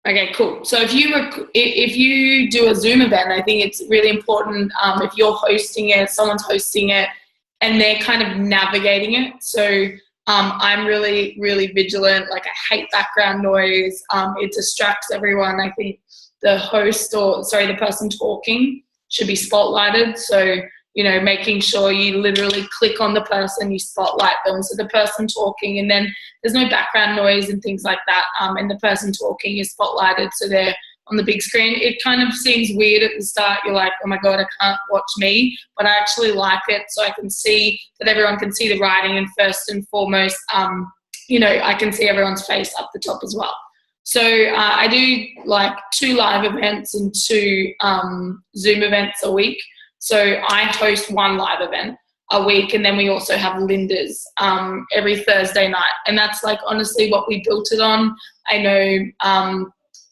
Okay, cool. So if you do a Zoom event, I think it's really important if you're hosting it, someone's hosting it, and they're kind of navigating it. So I'm really, really vigilant. Like, I hate background noise. It distracts everyone. I think the person talking should be spotlighted. So, making sure you literally click on the person, you spotlight them. So the person talking, and then there's no background noise and things like that. And the person talking is spotlighted, so they're on the big screen. It kind of seems weird at the start. You're like, oh my God, I can't watch me. But I actually like it, so I can see that everyone can see the writing. And first and foremost, I can see everyone's face up the top as well. So I do like 2 live events and 2 Zoom events a week. So I host 1 live event a week, and then we also have Linda's every Thursday night. And that's like honestly what we built it on. I know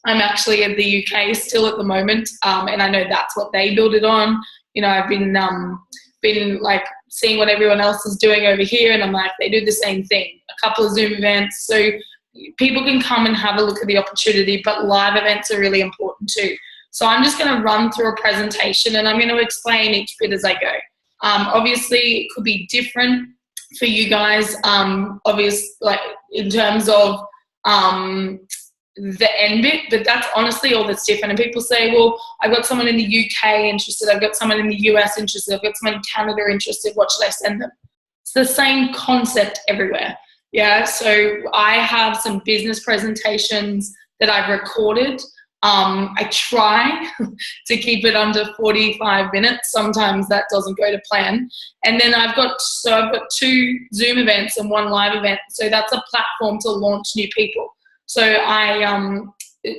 I'm actually in the UK still at the moment, and I know that's what they built it on. I've been like seeing what everyone else is doing over here, and I'm like, they do the same thing. A couple of Zoom events, so people can come and have a look at the opportunity, but live events are really important too. So I'm just going to run through a presentation, and I'm going to explain each bit as I go. Obviously, it could be different for you guys, like in terms of the end bit, but that's honestly all that's different. And people say, well, I've got someone in the UK interested, I've got someone in the US interested, I've got someone in Canada interested, what should I send them? It's the same concept everywhere. Yeah, so I have some business presentations that I've recorded. I try to keep it under 45 minutes. Sometimes that doesn't go to plan. And then I've got 2 Zoom events and 1 live event. So that's a platform to launch new people. So I,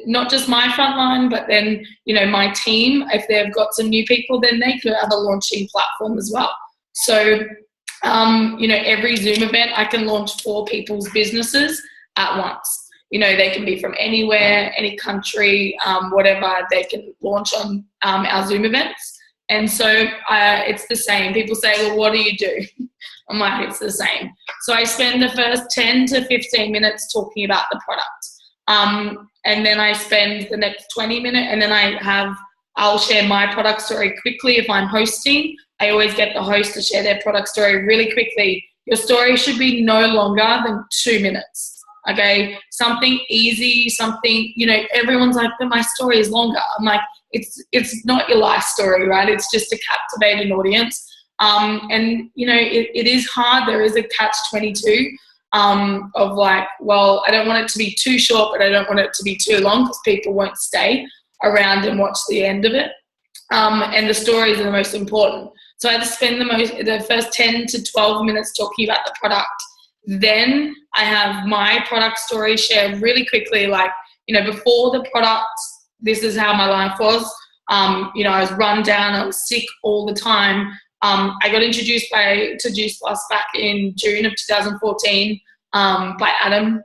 not just my frontline, but then, my team, if they've got some new people, then they could have a launching platform as well. So, every Zoom event, I can launch 4 people's businesses at once. They can be from anywhere, any country, whatever, they can launch on our Zoom events. And so it's the same. People say, well, what do you do? I'm like, it's the same. So I spend the first 10 to 15 minutes talking about the product. And then I spend the next 20 minutes, and then I'll share my product story quickly. If I'm hosting, I always get the host to share their product story really quickly. Your story should be no longer than 2 minutes. Okay, something easy, something, everyone's like, but my story is longer. I'm like, it's not your life story, right? It's just to captivate an audience. And, it is hard. There is a catch-22 of like, well, I don't want it to be too short, but I don't want it to be too long because people won't stay around and watch the end of it. And the stories are the most important. So I had to spend the first 10 to 12 minutes talking about the product. Then I have my product story shared really quickly, like, before the product, this is how my life was. I was run down, I was sick all the time. I got introduced to Juice Plus back in June of 2014 by Adam,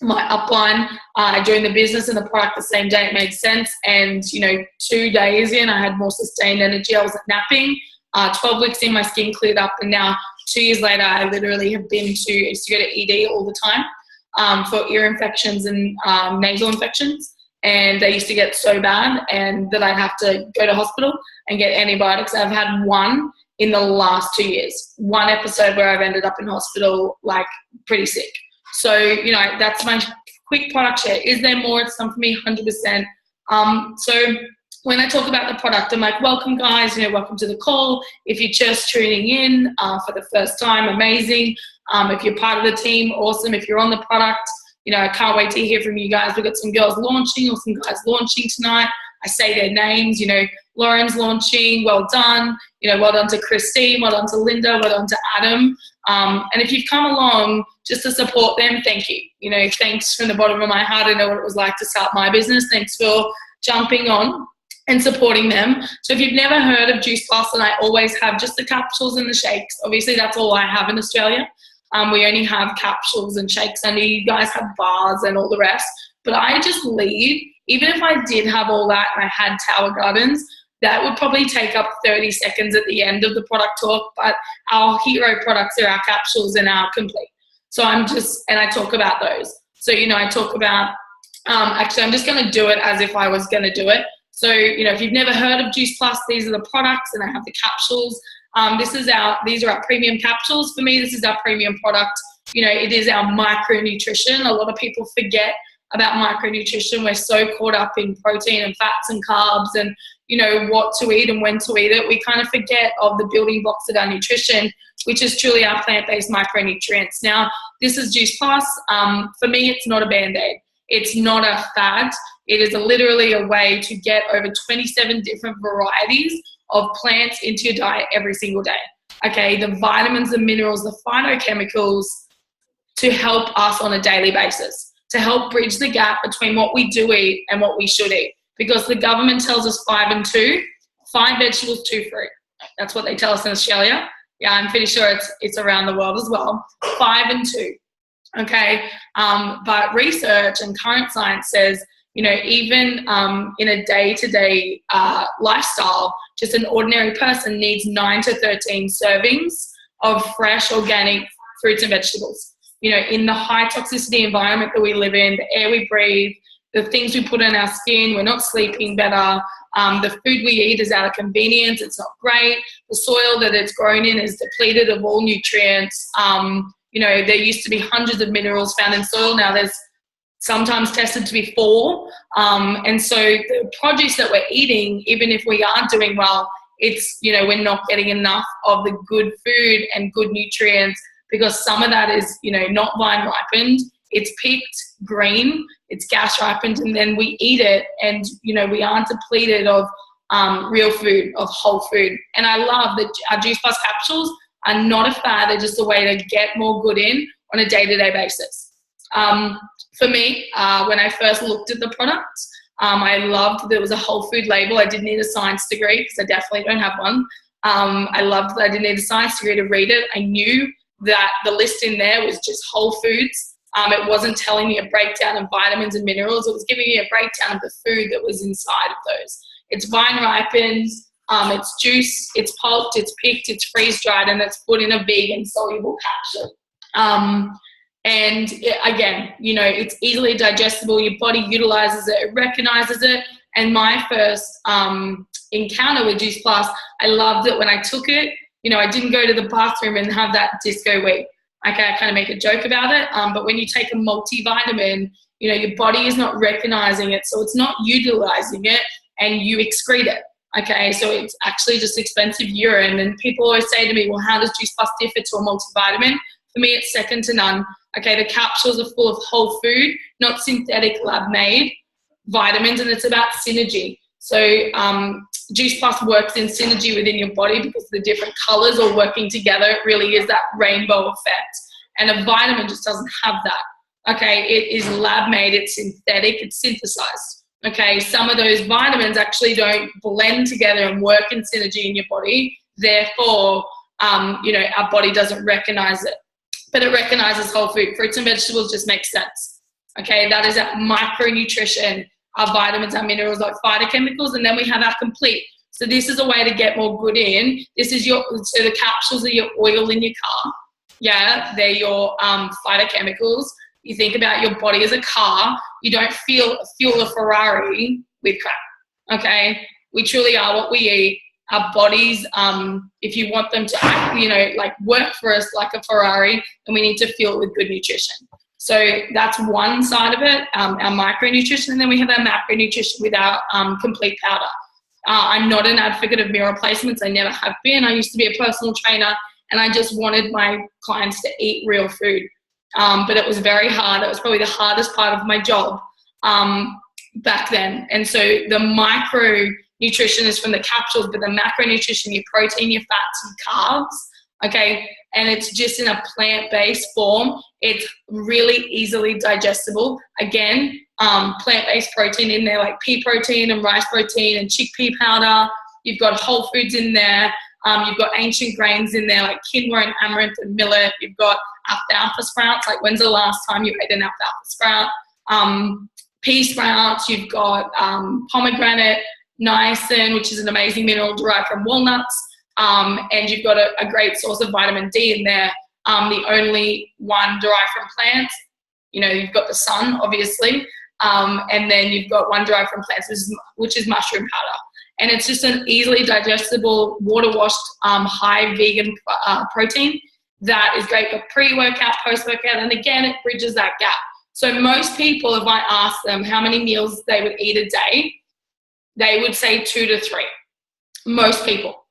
my upline. I joined the business and the product the same day. It made sense. And, 2 days in, I had more sustained energy. I wasn't napping. 12 weeks in, my skin cleared up, and now 2 years later, I literally have I used to go to ED all the time for ear infections and nasal infections. And they used to get so bad and that I'd have to go to hospital and get antibiotics. I've had 1 in the last 2 years, 1 episode where I've ended up in hospital, like pretty sick. So, that's my quick product share. Is there more? It's done for me 100%. So when I talk about the product, I'm like, welcome guys, welcome to the call. If you're just tuning in for the first time, amazing. If you're part of the team, awesome. If you're on the product, I can't wait to hear from you guys. We've got some girls launching or some guys launching tonight. I say their names, Loren's launching, well done. Well done to Christine, well done to Linda, well done to Adam. And if you've come along just to support them, thank you. Thanks from the bottom of my heart. I know what it was like to start my business. Thanks for jumping on and supporting them. So if you've never heard of Juice Plus, and I always have just the capsules and the shakes, obviously that's all I have in Australia. We only have capsules and shakes. I know you guys have bars and all the rest, but I just lead. Even if I did have all that and I had Tower Gardens, that would probably take up 30 seconds at the end of the product talk, but our hero products are our capsules and our complete. So and I talk about those. So, I talk about Actually, I'm just going to do it as if I was going to do it. So, if you've never heard of Juice Plus, these are the products, and I have the capsules. These are our premium capsules. For me, this is our premium product. It is our micronutrition. A lot of people forget about micronutrition. We're so caught up in protein and fats and carbs and, what to eat and when to eat it. We kind of forget of the building blocks of our nutrition, which is truly our plant-based micronutrients. Now, this is Juice Plus. For me, it's not a Band-Aid. It's not a fad. It is literally a way to get over 27 different varieties of plants into your diet every single day. Okay, the vitamins, the minerals, the phytochemicals to help us on a daily basis, to help bridge the gap between what we do eat and what we should eat. Because the government tells us 5 and 2, 5 vegetables, 2 fruit. That's what they tell us in Australia. Yeah, I'm pretty sure it's around the world as well. 5 and 2. Okay, but research and current science says, even in a day-to-day lifestyle, just an ordinary person needs 9 to 13 servings of fresh, organic fruits and vegetables. In the high toxicity environment that we live in, the air we breathe, the things we put on our skin, we're not sleeping better. The food we eat is out of convenience. It's not great. The soil that it's grown in is depleted of all nutrients. There used to be hundreds of minerals found in soil. Now there's sometimes tested to be 4. And so the produce that we're eating, even if we are doing well, it's, we're not getting enough of the good food and good nutrients because some of that is, not vine ripened. It's picked green, it's gas ripened, and then we eat it and, we aren't depleted of real food, of whole food. And I love that our Juice Plus capsules are not a fad. They're just a way to get more good in on a day-to-day basis. For me, when I first looked at the product, I loved there was a whole food label. I didn't need a science degree because I definitely don't have one. I loved that I didn't need a science degree to read it. I knew that the list in there was just whole foods. It wasn't telling me a breakdown of vitamins and minerals. It was giving me a breakdown of the food that was inside of those. It's vine ripened, it's juice, it's pulped, it's picked, it's freeze-dried, and it's put in a vegan soluble capsule. And again, it's easily digestible. Your body utilizes it, it recognizes it. And my first encounter with Juice Plus, I loved it when I took it. I didn't go to the bathroom and have that disco wee. Okay, I kind of make a joke about it. But when you take a multivitamin, your body is not recognizing it. So it's not utilizing it and you excrete it. Okay, so it's actually just expensive urine. And people always say to me, well, how does Juice Plus differ to a multivitamin? For me, it's second to none. Okay, the capsules are full of whole food, not synthetic lab-made vitamins, and it's about synergy. So Juice Plus works in synergy within your body because the different colors are working together. It really is that rainbow effect. And a vitamin just doesn't have that. Okay, it is lab-made, it's synthetic, it's synthesized. Okay, some of those vitamins actually don't blend together and work in synergy in your body. Therefore, our body doesn't recognize it. But it recognizes whole food. Fruits and vegetables just make sense. Okay, that is our micronutrition, our vitamins, our minerals, our phytochemicals, and then we have our complete. So this is a way to get more good in. So the capsules are your oil in your car. Yeah, they're your phytochemicals. You think about your body as a car. You don't fuel a Ferrari with crap. Okay, we truly are what we eat. Our bodies, if you want them to, work for us like a Ferrari, then we need to fuel it with good nutrition. So that's one side of it, our micronutrition, and then we have our macronutrition with our complete powder. I'm not an advocate of meal replacements. I never have been. I used to be a personal trainer, and I just wanted my clients to eat real food. But it was very hard. It was probably the hardest part of my job back then. And so the micronutrition is from the capsules, but the macronutrition, your protein, your fats, and carbs, okay, and it's just in a plant-based form. It's really easily digestible. Again, plant-based protein in there, like pea protein and rice protein and chickpea powder. You've got whole foods in there. You've got ancient grains in there, like quinoa and amaranth and millet. You've got alfalfa sprouts. Like, when's the last time you ate an alfalfa sprout? Pea sprouts. You've got pomegranate, niacin, which is an amazing mineral derived from walnuts. And you've got a great source of vitamin D in there, the only one derived from plants. You've got the sun, obviously. And then you've got one derived from plants, which is mushroom powder. And it's just an easily digestible, water-washed, high vegan protein that is great for pre-workout, post-workout, and again, it bridges that gap. So most people, if I ask them how many meals they would eat a day, they would say 2 to 3. Most people.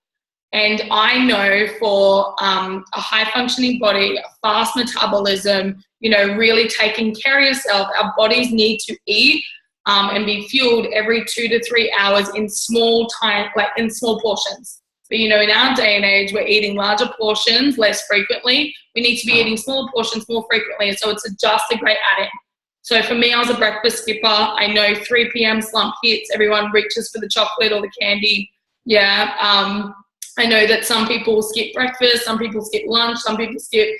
And I know for a high-functioning body, a fast metabolism, really taking care of yourself, our bodies need to eat and be fueled every 2 to 3 hours in small time, like in small portions. But, in our day and age, we're eating larger portions less frequently. We need to be eating smaller portions more frequently. And so it's just a great add-in. So for me, I was a breakfast skipper. I know 3 p.m. slump hits. Everyone reaches for the chocolate or the candy. Yeah. I know that some people skip breakfast. Some people skip lunch. Some people skip,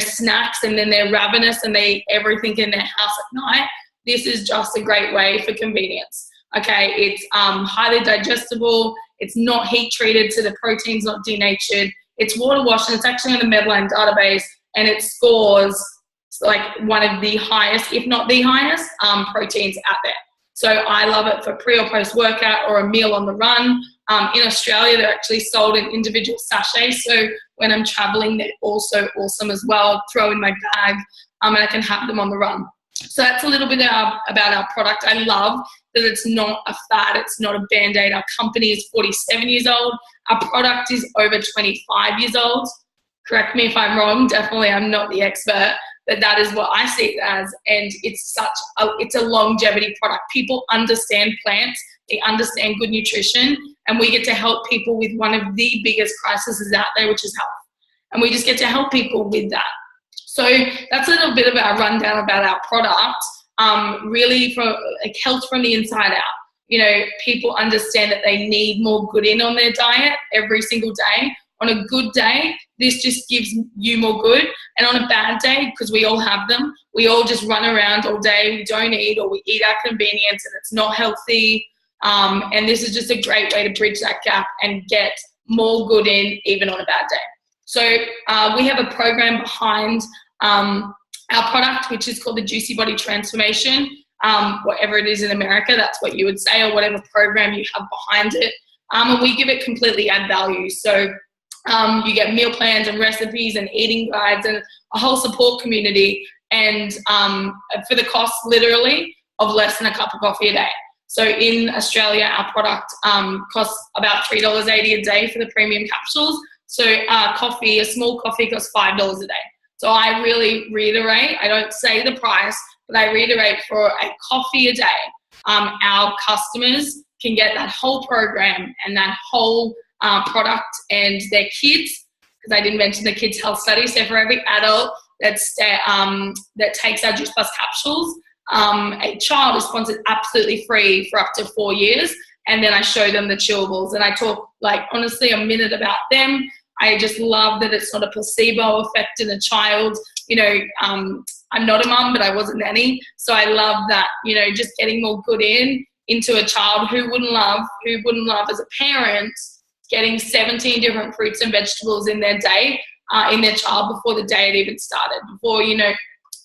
snacks, and then they're ravenous and they eat everything in their house at night. This is just a great way for convenience. Okay, it's highly digestible. It's not heat treated, so the protein's not denatured. It's water washed, and it's actually in the Medline database, and it scores like one of the highest, if not the highest, proteins out there. So I love it for pre or post workout or a meal on the run. In Australia, they're actually sold in individual sachets. So when I'm traveling, they're also awesome as well. Throw in my bag, and I can have them on the run. So that's a little bit about our product. I love that it's not a fad. It's not a Band-Aid. Our company is 47 years old. Our product is over 25 years old. Correct me if I'm wrong. Definitely, I'm not the expert, but that is what I see it as. And it's a longevity product. People understand plants. They understand good nutrition. And we get to help people with one of the biggest crises out there, which is health. And we just get to help people with that. So that's a little bit of our rundown about our product, really for like health from the inside out. People understand that they need more good in on their diet every single day. On a good day, this just gives you more good. And on a bad day, because we all have them, we all just run around all day, we don't eat, or we eat at convenience and it's not healthy. And this is just a great way to bridge that gap and get more good in even on a bad day. So we have a program behind our product, which is called the Juicy Body Transformation. Whatever it is in America, that's what you would say, or whatever program you have behind it. And we give it completely add value. So you get meal plans and recipes and eating guides and a whole support community, and for the cost literally of less than a cup of coffee a day. So in Australia, our product costs about $3.80 a day for the premium capsules. So a small coffee costs $5 a day. So I really reiterate, I don't say the price, but I reiterate, for a coffee a day, our customers can get that whole program and that whole product, and their kids, because I didn't mention the kids' health study. So for every adult that takes our Juice Plus capsules, a child is sponsored absolutely free for up to 4 years. And then I show them the chewables, and I talk honestly a minute about them. I just love that it's not a placebo effect in a child. I'm not a mum, but I was a nanny. So I love that, just getting more good into a child. Who wouldn't love as a parent getting 17 different fruits and vegetables in their day, in their child before the day it even started, before,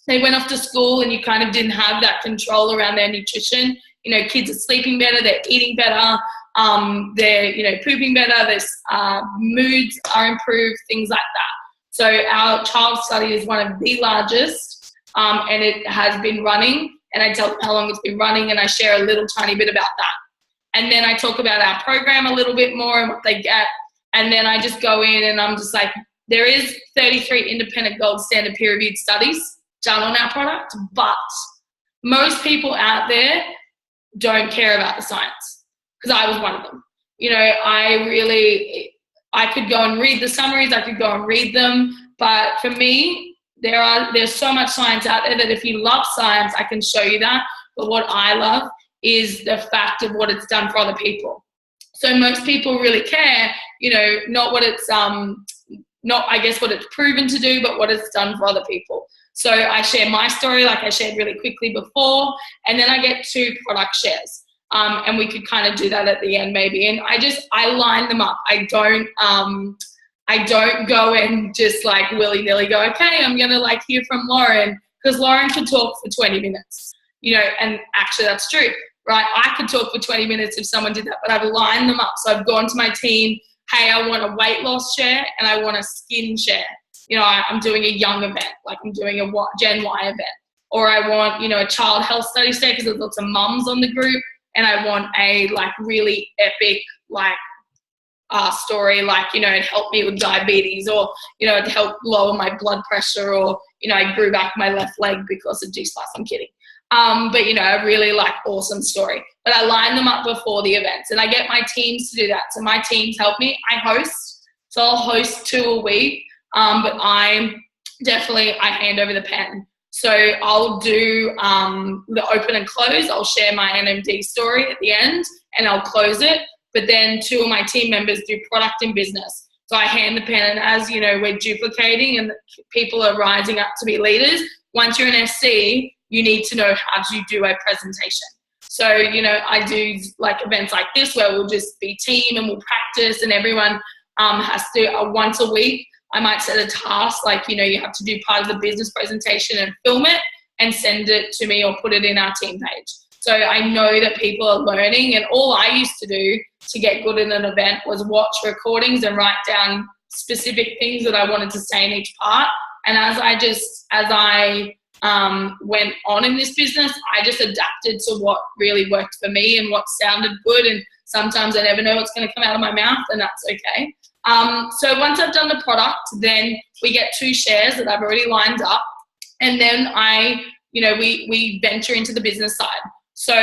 they went off to school and you kind of didn't have that control around their nutrition. Kids are sleeping better, they're eating better, they're, pooping better, their moods are improved, things like that. So our child study is one of the largest, and it has been running, and I tell them how long it's been running, and I share a little tiny bit about that. And then I talk about our program a little bit more and what they get, and then I just go in and I'm just like, there is 33 independent gold standard peer-reviewed studies done on our product, but most people out there don't care about the science, because I was one of them. I could go and read the summaries, I could go and read them, but for me, there's so much science out there that if you love science, I can show you that. But what I love is the fact of what it's done for other people. So most people really care, not what it's not I guess what it's proven to do, but what it's done for other people. So I share my story, like I shared really quickly before, and then I get 2 product shares. And we could kind of do that at the end maybe. And I line them up. I don't go and just willy-nilly go, okay, I'm going to hear from Loren, because Loren could talk for 20 minutes. and actually that's true, right? I could talk for 20 minutes if someone did that, but I've lined them up. So I've gone to my team, hey, I want a weight loss share and I want a skin share. I'm doing a young event, like I'm doing a Gen Y event. Or I want, a child health study share because there's lots of mums on the group, and I want a really epic story, it helped me with diabetes, or it helped lower my blood pressure, or I grew back my left leg because of G-Spice. I'm kidding. But a really awesome story. But I line them up before the events, and I get my teams to do that. So my teams help me. I host, so I'll host 2 a week. But I hand over the pen. So I'll do the open and close. I'll share my NMD story at the end and I'll close it. But then 2 of my team members do product and business. So I hand the pen, and as we're duplicating and people are rising up to be leaders, once you're an SC, you need to know how to do a presentation. So, I do events like this where we'll just be team and we'll practice, and everyone has to, once a week, I might set a task you have to do part of the business presentation and film it and send it to me or put it in our team page. So I know that people are learning, and all I used to do to get good in an event was watch recordings and write down specific things that I wanted to say in each part. And as I went on in this business, I just adapted to what really worked for me and what sounded good. And sometimes I never know what's going to come out of my mouth, and that's okay. So once I've done the product, then we get 2 shares that I've already lined up, and then we venture into the business side. So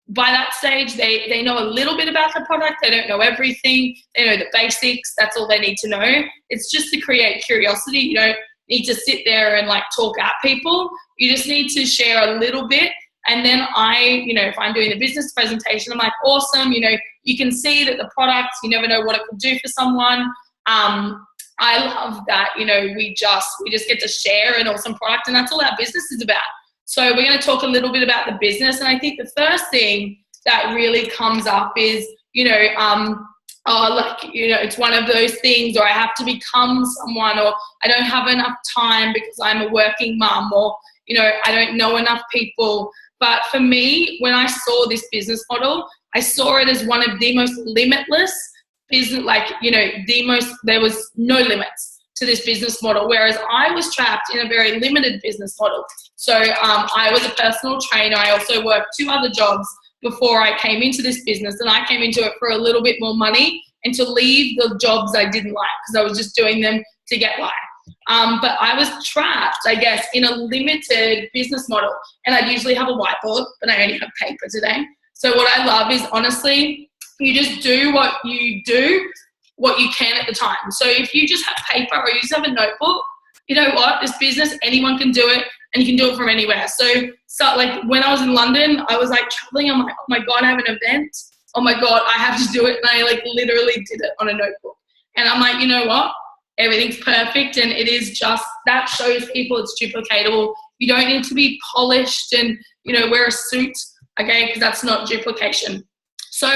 by that stage, they know a little bit about the product. They don't know everything. They know the basics. That's all they need to know. It's just to create curiosity. You don't need to sit there and talk at people. You just need to share a little bit. And then if I'm doing the business presentation, I'm awesome. You can see that the product, you never know what it could do for someone. I love that, we just get to share an awesome product, and that's all our business is about. So we're going to talk a little bit about the business. And I think the first thing that really comes up is, it's one of those things, or I have to become someone, or I don't have enough time because I'm a working mum, or, I don't know enough people. But for me, when I saw this business model, I saw it as one of the most limitless business, there was no limits to this business model, whereas I was trapped in a very limited business model. So I was a personal trainer. I also worked 2 other jobs before I came into this business, and I came into it for a little bit more money and to leave the jobs I didn't like because I was just doing them to get by. But I was trapped, I guess, in a limited business model, and I'd usually have a whiteboard, but I only have paper today. So what I love is, honestly, you just do what you can at the time. So if you just have paper or you just have a notebook, you know what, this business, anyone can do it, and you can do it from anywhere. So when I was in London, I was traveling, I'm oh my God, I have an event. Oh my God, I have to do it. And I literally did it on a notebook. And I'm you know what? Everything's perfect, and it is just, that shows people it's duplicatable. You don't need to be polished and, wear a suit, okay, because that's not duplication. So,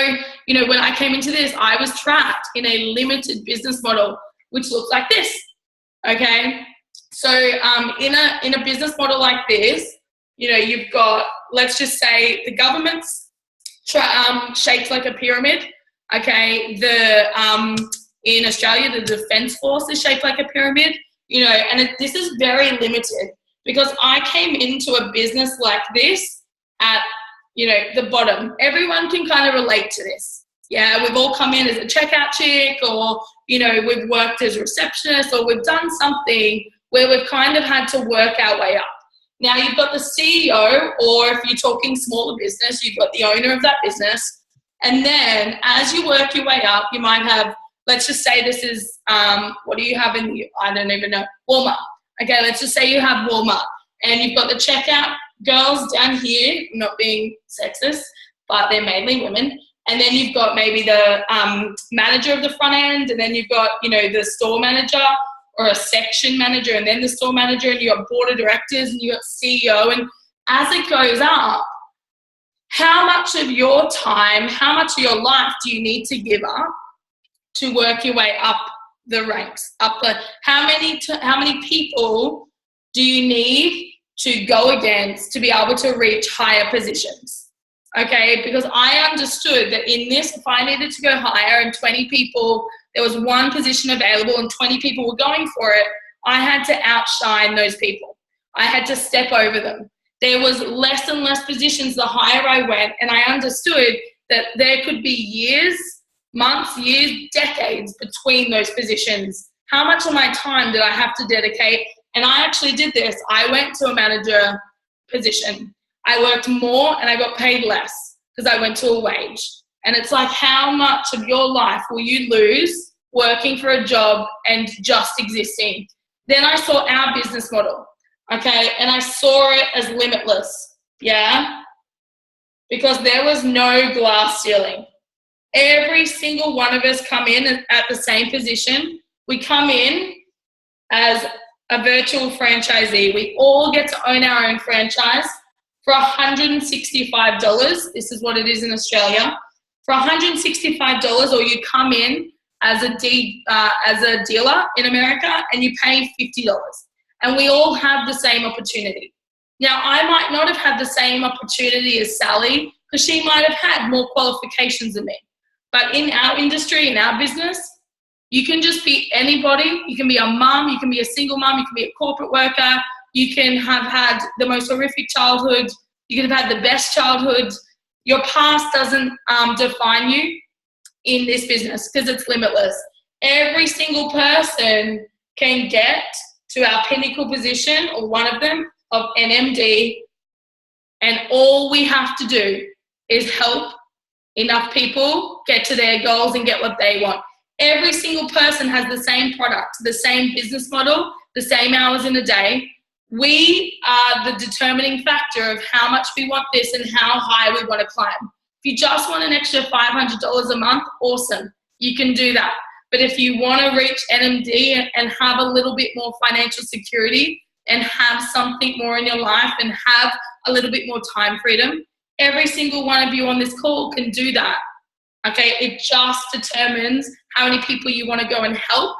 when I came into this, I was trapped in a limited business model, which looks like this, okay? So in a business model like this, you've got, let's just say the government's shaped like a pyramid, okay? In Australia, the Defence Force is shaped like a pyramid, and this is very limited because I came into a business like this at, the bottom. Everyone can kind of relate to this. Yeah, we've all come in as a checkout chick, or, we've worked as receptionists, or we've done something where we've kind of had to work our way up. Now you've got the CEO, or if you're talking smaller business, you've got the owner of that business. And then as you work your way up, you might have, let's just say this is, what do you have I don't even know, Walmart. Okay, let's just say you have Walmart, and you've got the checkout girls down here, not being sexist, but they're mainly women. And then you've got maybe the manager of the front end, and then you've got, the store manager or a section manager, and then the store manager, and you've got board of directors, and you've got CEO. And as it goes up, how much of your time, how much of your life do you need to give up to work your way up the ranks? How many people do you need to go against to be able to reach higher positions. Okay, because I understood that in this, if I needed to go higher and 20 people, there was one position available and 20 people were going for it, I had to outshine those people. I had to step over them. There was less and less positions the higher I went, and I understood that there could be years, months, years, decades between those positions. How much of my time did I have to dedicate? And I actually did this. I went to a manager position. I worked more and I got paid less because I went to a wage. And it's like, how much of your life will you lose working for a job and just existing? Then I saw our business model, okay, and I saw it as limitless, yeah, because there was no glass ceiling. Every single one of us come in at the same position. We come in as a virtual franchisee. We all get to own our own franchise for $165. This is what it is in Australia. For $165, or you come in as a dealer in America and you pay $50. And we all have the same opportunity. Now, I might not have had the same opportunity as Sally because she might have had more qualifications than me. But in our industry, in our business, you can just be anybody. You can be a mum, you can be a single mum, you can be a corporate worker, you can have had the most horrific childhood, you can have had the best childhood. Your past doesn't define you in this business because it's limitless. Every single person can get to our pinnacle position, or one of them, of an MD, and all we have to do is help enough people get to their goals and get what they want. Every single person has the same product, the same business model, the same hours in a day. We are the determining factor of how much we want this and how high we want to climb. If you just want an extra $500 a month, awesome, you can do that. But if you want to reach NMD and have a little bit more financial security and have something more in your life and have a little bit more time freedom, every single one of you on this call can do that. Okay, it just determines how many people you want to go and help,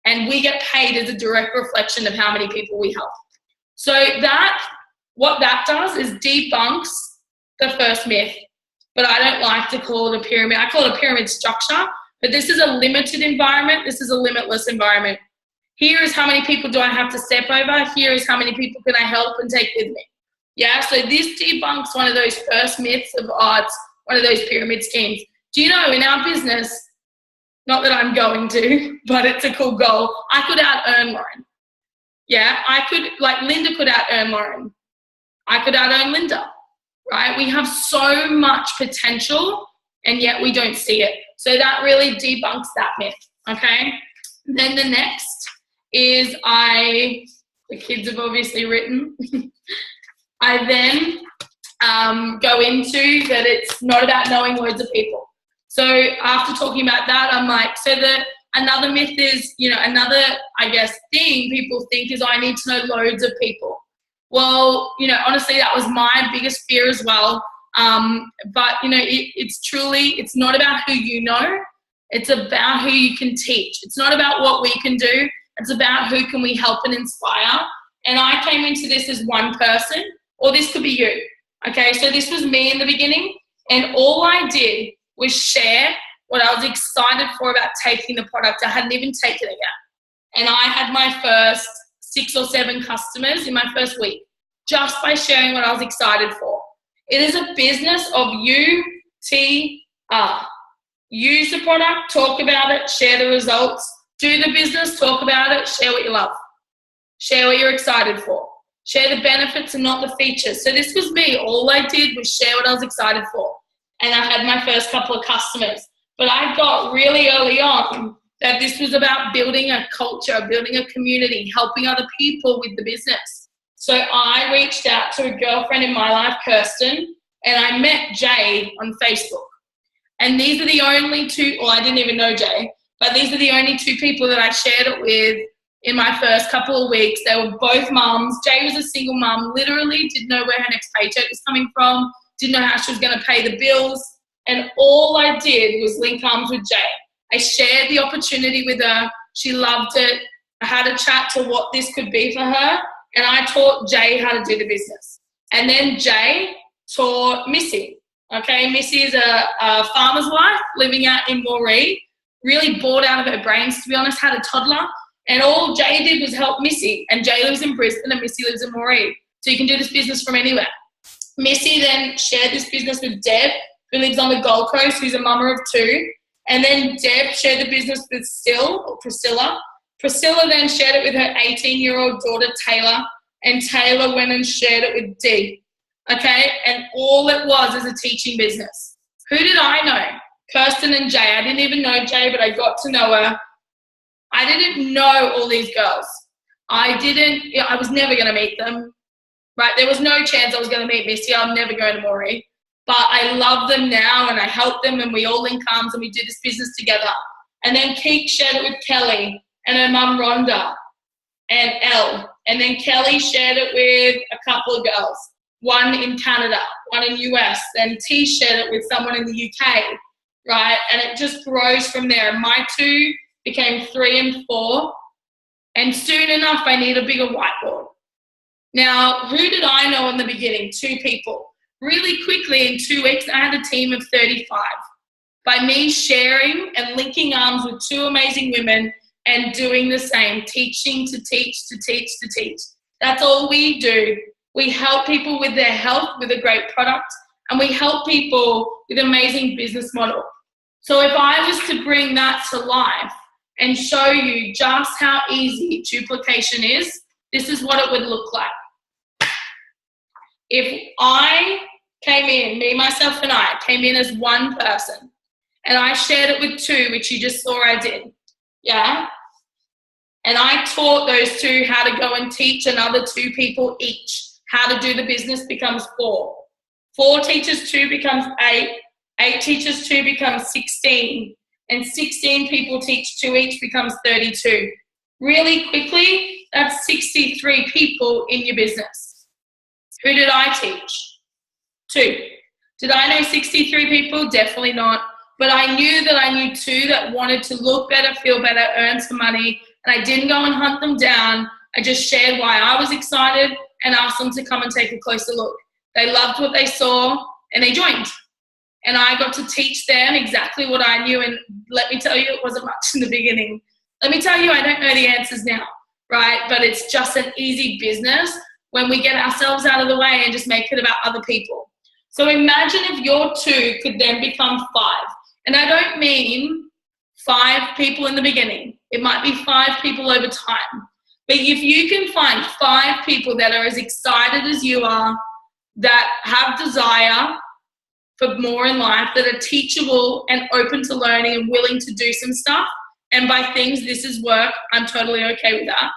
and we get paid as a direct reflection of how many people we help. So what that does is debunks the first myth, but I don't like to call it a pyramid. I call it a pyramid structure, but this is a limited environment. This is a limitless environment. Here is how many people do I have to step over. Here is how many people can I help and take with me. Yeah, so this debunks one of those first myths of odds, one of those pyramid schemes. Do you know, in our business, not that I'm going to, but it's a cool goal, I could out-earn Loren. Yeah, I could, like Linda could out-earn Loren. I could out-earn Linda, right? We have so much potential and yet we don't see it. So that really debunks that myth, okay? Then the next is the kids have obviously written. I then go into that it's not about knowing loads of people. So after talking about that, I'm like, so another myth is, another, I guess, thing people think is, I need to know loads of people. Well, honestly, that was my biggest fear as well. But, it's not about who you know. It's about who you can teach. It's not about what we can do. It's about who can we help and inspire. And I came into this as one person, or this could be you. Okay, so this was me in the beginning, and all I did was share what I was excited for about taking the product. I hadn't even taken it yet. And I had my first 6 or 7 customers in my first week just by sharing what I was excited for. It is a business of UTR. Use the product, talk about it, share the results. Do the business, talk about it, share what you love. Share what you're excited for. Share the benefits and not the features. So this was me. All I did was share what I was excited for. And I had my first couple of customers. But I got really early on that this was about building a culture, building a community, helping other people with the business. So I reached out to a girlfriend in my life, Kirsten, and I met Jay on Facebook. And these are the only 2, well, I didn't even know Jay, but these are the only 2 people that I shared it with in my first couple of weeks. They were both mums. Jay was a single mum, literally didn't know where her next paycheck was coming from, didn't know how she was going to pay the bills. And all I did was link arms with Jay. I shared the opportunity with her. She loved it. I had a chat to what this could be for her. and I taught Jay how to do the business. And then Jay taught Missy. Okay, Missy is a farmer's wife living out in Moree, really bored out of her brains, to be honest, had a toddler. And all Jay did was help Missy. And Jay lives in Brisbane and Missy lives in Moree. So you can do this business from anywhere. Missy then shared this business with Deb, who lives on the Gold Coast, who's a mama of 2. And then Deb shared the business with Priscilla. Priscilla then shared it with her 18-year-old daughter, Taylor. And Taylor went and shared it with Dee. Okay, and all it was is a teaching business. Who did I know? Kirsten and Jay. I didn't even know Jay, but I got to know her. I didn't know all these girls. I was never going to meet them, right? There was no chance I was going to meet Missy. I'm never going to Moree. But I love them now, and I help them, and we all link arms, and we do this business together. And then Keek shared it with Kelly and her mum Rhonda and Elle. And then Kelly shared it with a couple of girls. One in Canada, one in US, then T shared it with someone in the UK, right? And it just grows from there. My 2 became 3 and 4, and soon enough, I need a bigger whiteboard. Now, who did I know in the beginning? 2 people. Really quickly, in 2 weeks, I had a team of 35. By me sharing and linking arms with 2 amazing women and doing the same, teaching to teach to teach to teach. That's all we do. We help people with their health with a great product, and we help people with an amazing business model. So if I was to bring that to life and show you just how easy duplication is, this is what it would look like. If I came in, me, myself, and I came in as one person, and I shared it with 2, which you just saw I did, yeah? And I taught those 2 how to go and teach another 2 people each. How to do the business becomes 4. 4 teaches 2 becomes 8. 8 teaches 2 becomes 16. And 16 people teach 2 each becomes 32. Really quickly, that's 63 people in your business. Who did I teach? 2. Did I know 63 people? Definitely not. But I knew that I knew 2 that wanted to look better, feel better, earn some money. And I didn't go and hunt them down. I just shared why I was excited and asked them to come and take a closer look. They loved what they saw and they joined. And I got to teach them exactly what I knew. And let me tell you, it wasn't much in the beginning. Let me tell you, I don't know the answers now, right? But it's just an easy business when we get ourselves out of the way and just make it about other people. So imagine if your 2 could then become 5. And I don't mean 5 people in the beginning. It might be 5 people over time. But if you can find 5 people that are as excited as you are, that have desire for more in life, that are teachable and open to learning and willing to do some stuff, and by things, this is work, I'm totally okay with that.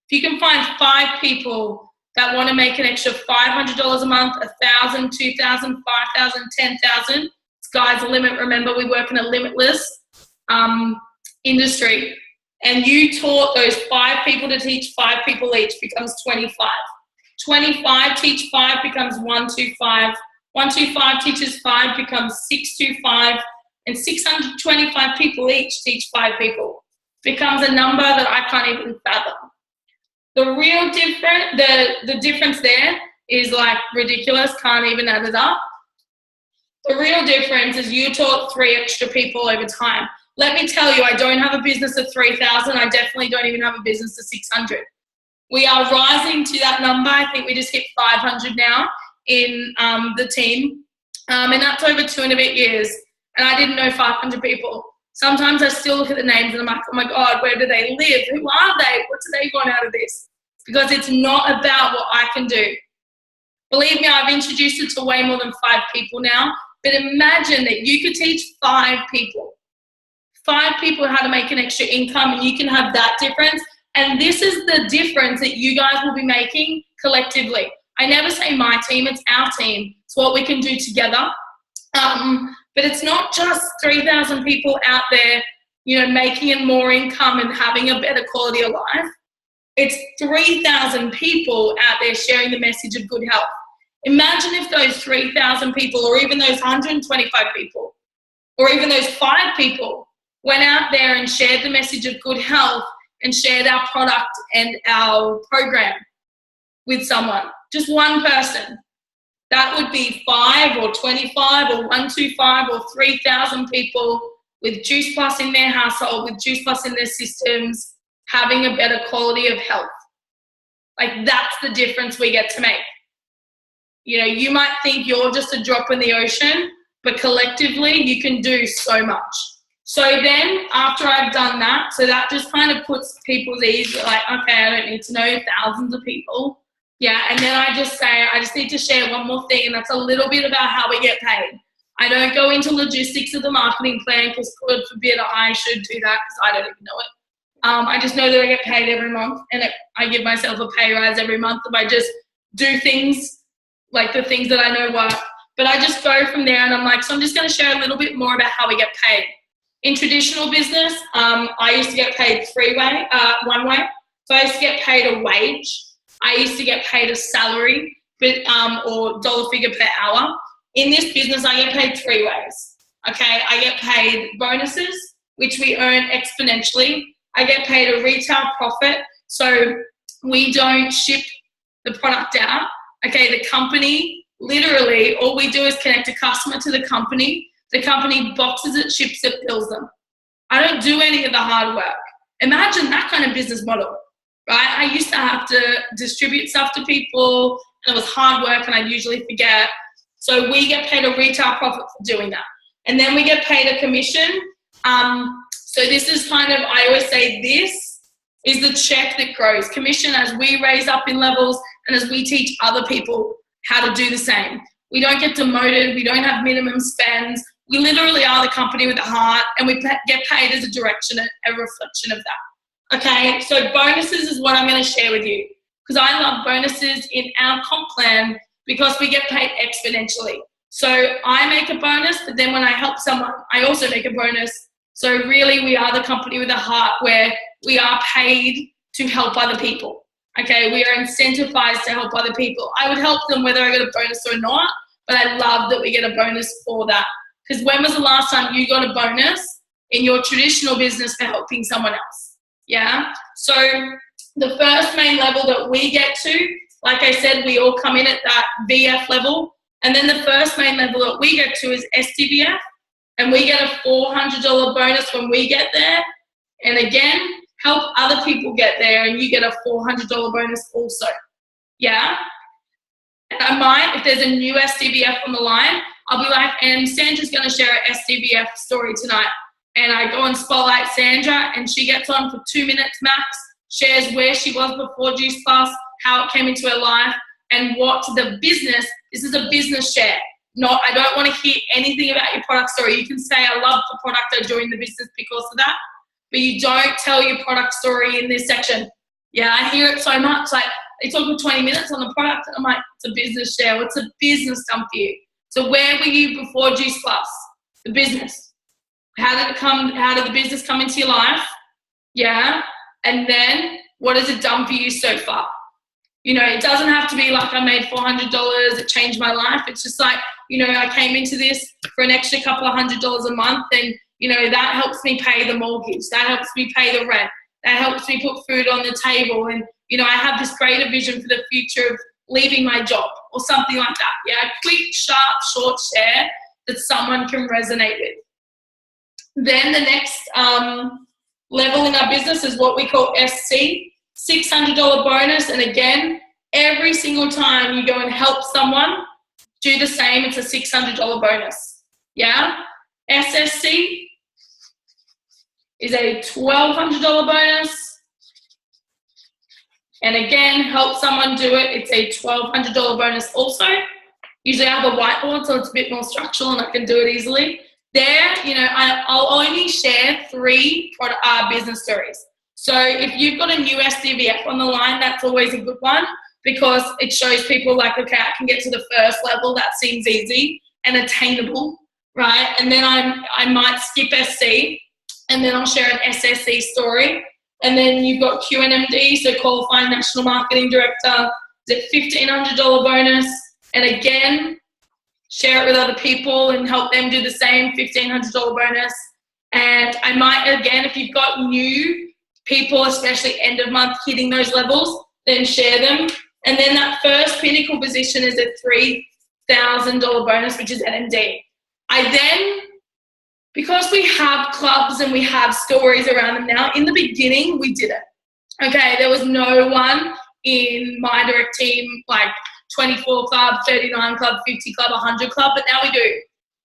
If you can find 5 people that want to make an extra $500 a month, $1,000, $2,000, $5,000, $10,000, sky's the limit. Remember, we work in a limitless industry. And you taught those 5 people to teach 5 people each becomes 25. 25 teach 5 becomes 125. 125 teaches 5 becomes 625. And 625 people each teach 5 people. Becomes a number that I can't even fathom. The real the difference there is like ridiculous, can't even add it up. The real difference is you taught 3 extra people over time. Let me tell you, I don't have a business of 3,000. I definitely don't even have a business of 600. We are rising to that number. I think we just hit 500 now in the team. And that's over 2 and a bit years. And I didn't know 500 people. Sometimes I still look at the names and I'm like, oh my God, where do they live? Who are they? What do they want out of this? Because it's not about what I can do. Believe me, I've introduced it to way more than 5 people now. But imagine that you could teach 5 people. 5 people how to make an extra income, and you can have that difference. And this is the difference that you guys will be making collectively. I never say my team, it's our team. It's what we can do together. But it's not just 3,000 people out there, you know, making more income and having a better quality of life. It's 3,000 people out there sharing the message of good health. Imagine if those 3,000 people, or even those 125 people, or even those 5 people went out there and shared the message of good health and shared our product and our program with someone, just one person, that would be 5 or 25 or 125 or 3,000 people with Juice Plus in their household, with Juice Plus in their systems, having a better quality of health. Like, that's the difference we get to make. You know, you might think you're just a drop in the ocean, but collectively you can do so much. So then after I've done that, so that just kind of puts people's ease, like, okay, I don't need to know thousands of people. Yeah, and then I just say, I just need to share one more thing, and that's a little bit about how we get paid. I don't go into logistics of the marketing plan because, God forbid, I should do that because I don't even know it. I just know that I get paid every month, and I give myself a pay rise every month if I just do things like the things that I know work. But I just go from there, and I'm like, so I'm just going to share a little bit more about how we get paid. In traditional business, I used to get paid one way. So I used to get paid a wage. I used to get paid a salary, or dollar figure per hour. In this business, I get paid 3 ways. Okay, I get paid bonuses, which we earn exponentially. I get paid a retail profit, so we don't ship the product out. Okay, the company, literally, all we do is connect a customer to the company. The company boxes it, ships it, bills them. I don't do any of the hard work. Imagine that kind of business model, right? I used to have to distribute stuff to people, and it was hard work, and I'd usually forget. So we get paid a retail profit for doing that. And then we get paid a commission. So this is kind of, I always say, this is the check that grows. Commission as we raise up in levels and as we teach other people how to do the same. We don't get demoted. We don't have minimum spends. We literally are the company with the heart, and we get paid as a direction, a reflection of that. Okay, so bonuses is what I'm going to share with you, because I love bonuses in our comp plan because we get paid exponentially. So I make a bonus, but then when I help someone, I also make a bonus. So really, we are the company with a heart where we are paid to help other people. Okay, we are incentivized to help other people. I would help them whether I get a bonus or not, but I love that we get a bonus for that. Because when was the last time you got a bonus in your traditional business for helping someone else? Yeah, so the first main level that we get to, like I said, we all come in at that VF level. And then the first main level that we get to is SDVF. And we get a $400 bonus when we get there. And again, help other people get there, and you get a $400 bonus also. Yeah? And I might, if there's a new SDVF on the line, I'll be like, and Sandra's going to share an SDVF story tonight. And I go and spotlight Sandra, and she gets on for 2 minutes max, shares where she was before Juice Plus, how it came into her life, and what the business, this is a business share. Not, I don't want to hear anything about your product story. You can say, I love the product, I joined the business because of that, but you don't tell your product story in this section. Yeah, I hear it so much. Like, they talk for 20 minutes on the product, and I'm like, it's a business share. What's a business done for you? So where were you before Juice Plus? The business. How did it come? How did the business come into your life? Yeah, and then what has it done for you so far? You know, it doesn't have to be like I made $400, it changed my life. It's just like, you know, I came into this for an extra couple of $100 a month, and, you know, that helps me pay the mortgage. That helps me pay the rent. That helps me put food on the table. And, you know, I have this greater vision for the future of leaving my job or something like that. Yeah, a quick, sharp, short share that someone can resonate with. Then the next level in our business is what we call SC. $600 bonus, and again, every single time you go and help someone do the same, it's a $600 bonus. Yeah? SSC is a $1,200 bonus, and again, help someone do it, it's a $1,200 bonus also. Usually I have a whiteboard, so it's a bit more structural and I can do it easily. There, you know, I'll only share 3 business stories. So if you've got a new SDVF on the line, that's always a good one, because it shows people like, okay, I can get to the first level. That seems easy and attainable, right? And then I might skip SC, and then I'll share an SSC story. And then you've got QNMD, so Qualifying National Marketing Director, it's a $1,500 bonus. And again, share it with other people and help them do the same, $1,500 bonus. And I might, again, if you've got new people, especially end of month, hitting those levels, then share them. And then that first pinnacle position is a $3,000 bonus, which is NMD. I then, because we have clubs and we have stories around them now, in the beginning, we didn't. Okay, there was no one in my direct team, like 24 club, 39 club, 50 club, 100 club, but now we do.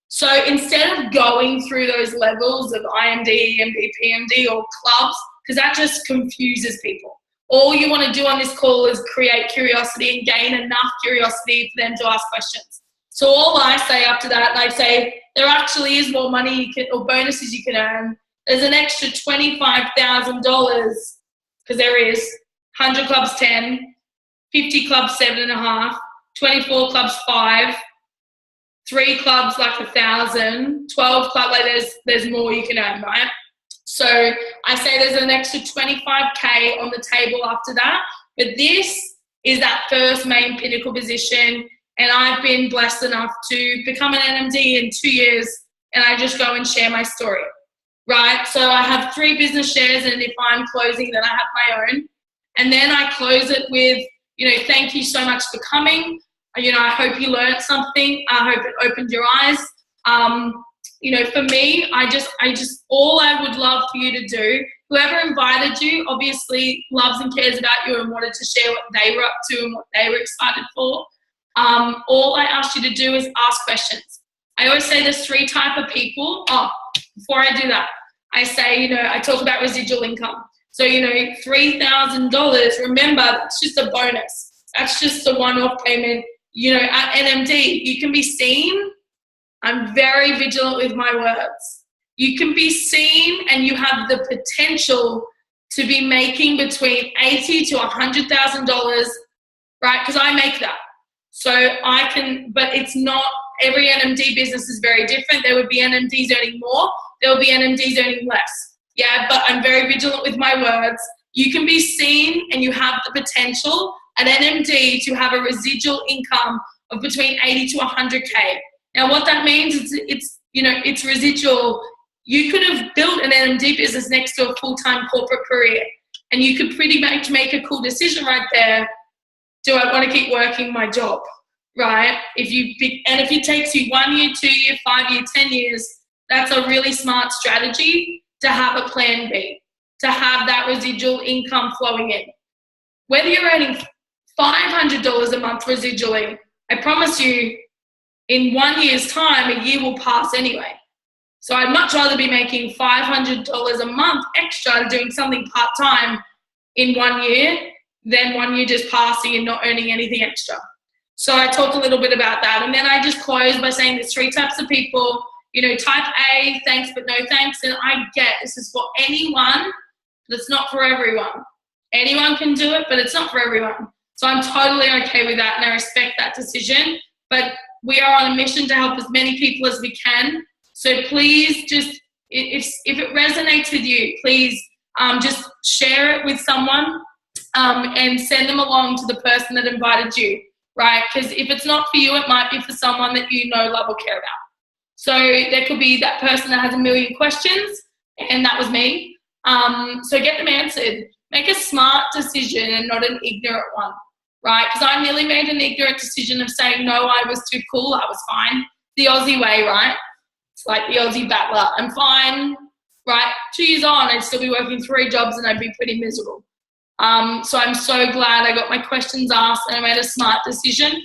So instead of going through those levels of IMD, EMD, PMD, or clubs, because that just confuses people. All you want to do on this call is create curiosity and gain enough curiosity for them to ask questions. So all I say after that, I say there actually is more money you can, or bonuses you can earn. There's an extra $25,000, because there is 100 clubs 10, 50 clubs 7.5, 24 clubs 5, 3 clubs like 1,000, 12 clubs like there's more you can earn, right? So I say there's an extra 25K on the table after that, but this is that first main pinnacle position, and I've been blessed enough to become an NMD in 2 years, and I just go and share my story, right? So I have 3 business shares, and if I'm closing, then I have my own. And then I close it with, thank you so much for coming. I hope you learned something. I hope it opened your eyes. For me, I just, all I would love for you to do, whoever invited you obviously loves and cares about you and wanted to share what they were up to and what they were excited for. All I ask you to do is ask questions. I always say there's 3 types of people. Before I do that, I say, I talk about residual income. So, $3,000, remember, that's just a bonus. That's just a one-off payment. At NMD, you can be seen. I'm very vigilant with my words. You can be seen and you have the potential to be making between $80,000 to $100,000, right? Because I make that. So I can, but it's not, every NMD business is very different. There would be NMDs earning more. There will be NMDs earning less. Yeah, but I'm very vigilant with my words. You can be seen and you have the potential at NMD to have a residual income of between 80 to 100K. Now, what that means is it's residual. You could have built an NMD business next to a full-time corporate career, and you could pretty much make a cool decision right there. Do I want to keep working my job, right? If it takes you 1 year, 2 year, 5 year, 10 years, that's a really smart strategy to have a plan B, to have that residual income flowing in. Whether you're earning $500 a month residually, I promise you, in 1 year's time, a year will pass anyway. So I'd much rather be making $500 a month extra doing something part-time in 1 year than 1 year just passing and not earning anything extra. So I talk a little bit about that. And then I just close by saying there's 3 types of people. Type A, thanks but no thanks. And I get this is for anyone, but it's not for everyone. Anyone can do it, but it's not for everyone. So I'm totally okay with that, and I respect that decision. But we are on a mission to help as many people as we can. So please just, if it resonates with you, please just share it with someone and send them along to the person that invited you, right? Because if it's not for you, it might be for someone that you know, love, or care about. So there could be that person that has a million questions, and that was me. So get them answered. Make a smart decision and not an ignorant one, right? Because I nearly made an ignorant decision of saying, no, I was too cool, I was fine. The Aussie way, right? It's like the Aussie battler. I'm fine, right? 2 years on, I'd still be working 3 jobs and I'd be pretty miserable. So I'm so glad I got my questions asked and I made a smart decision.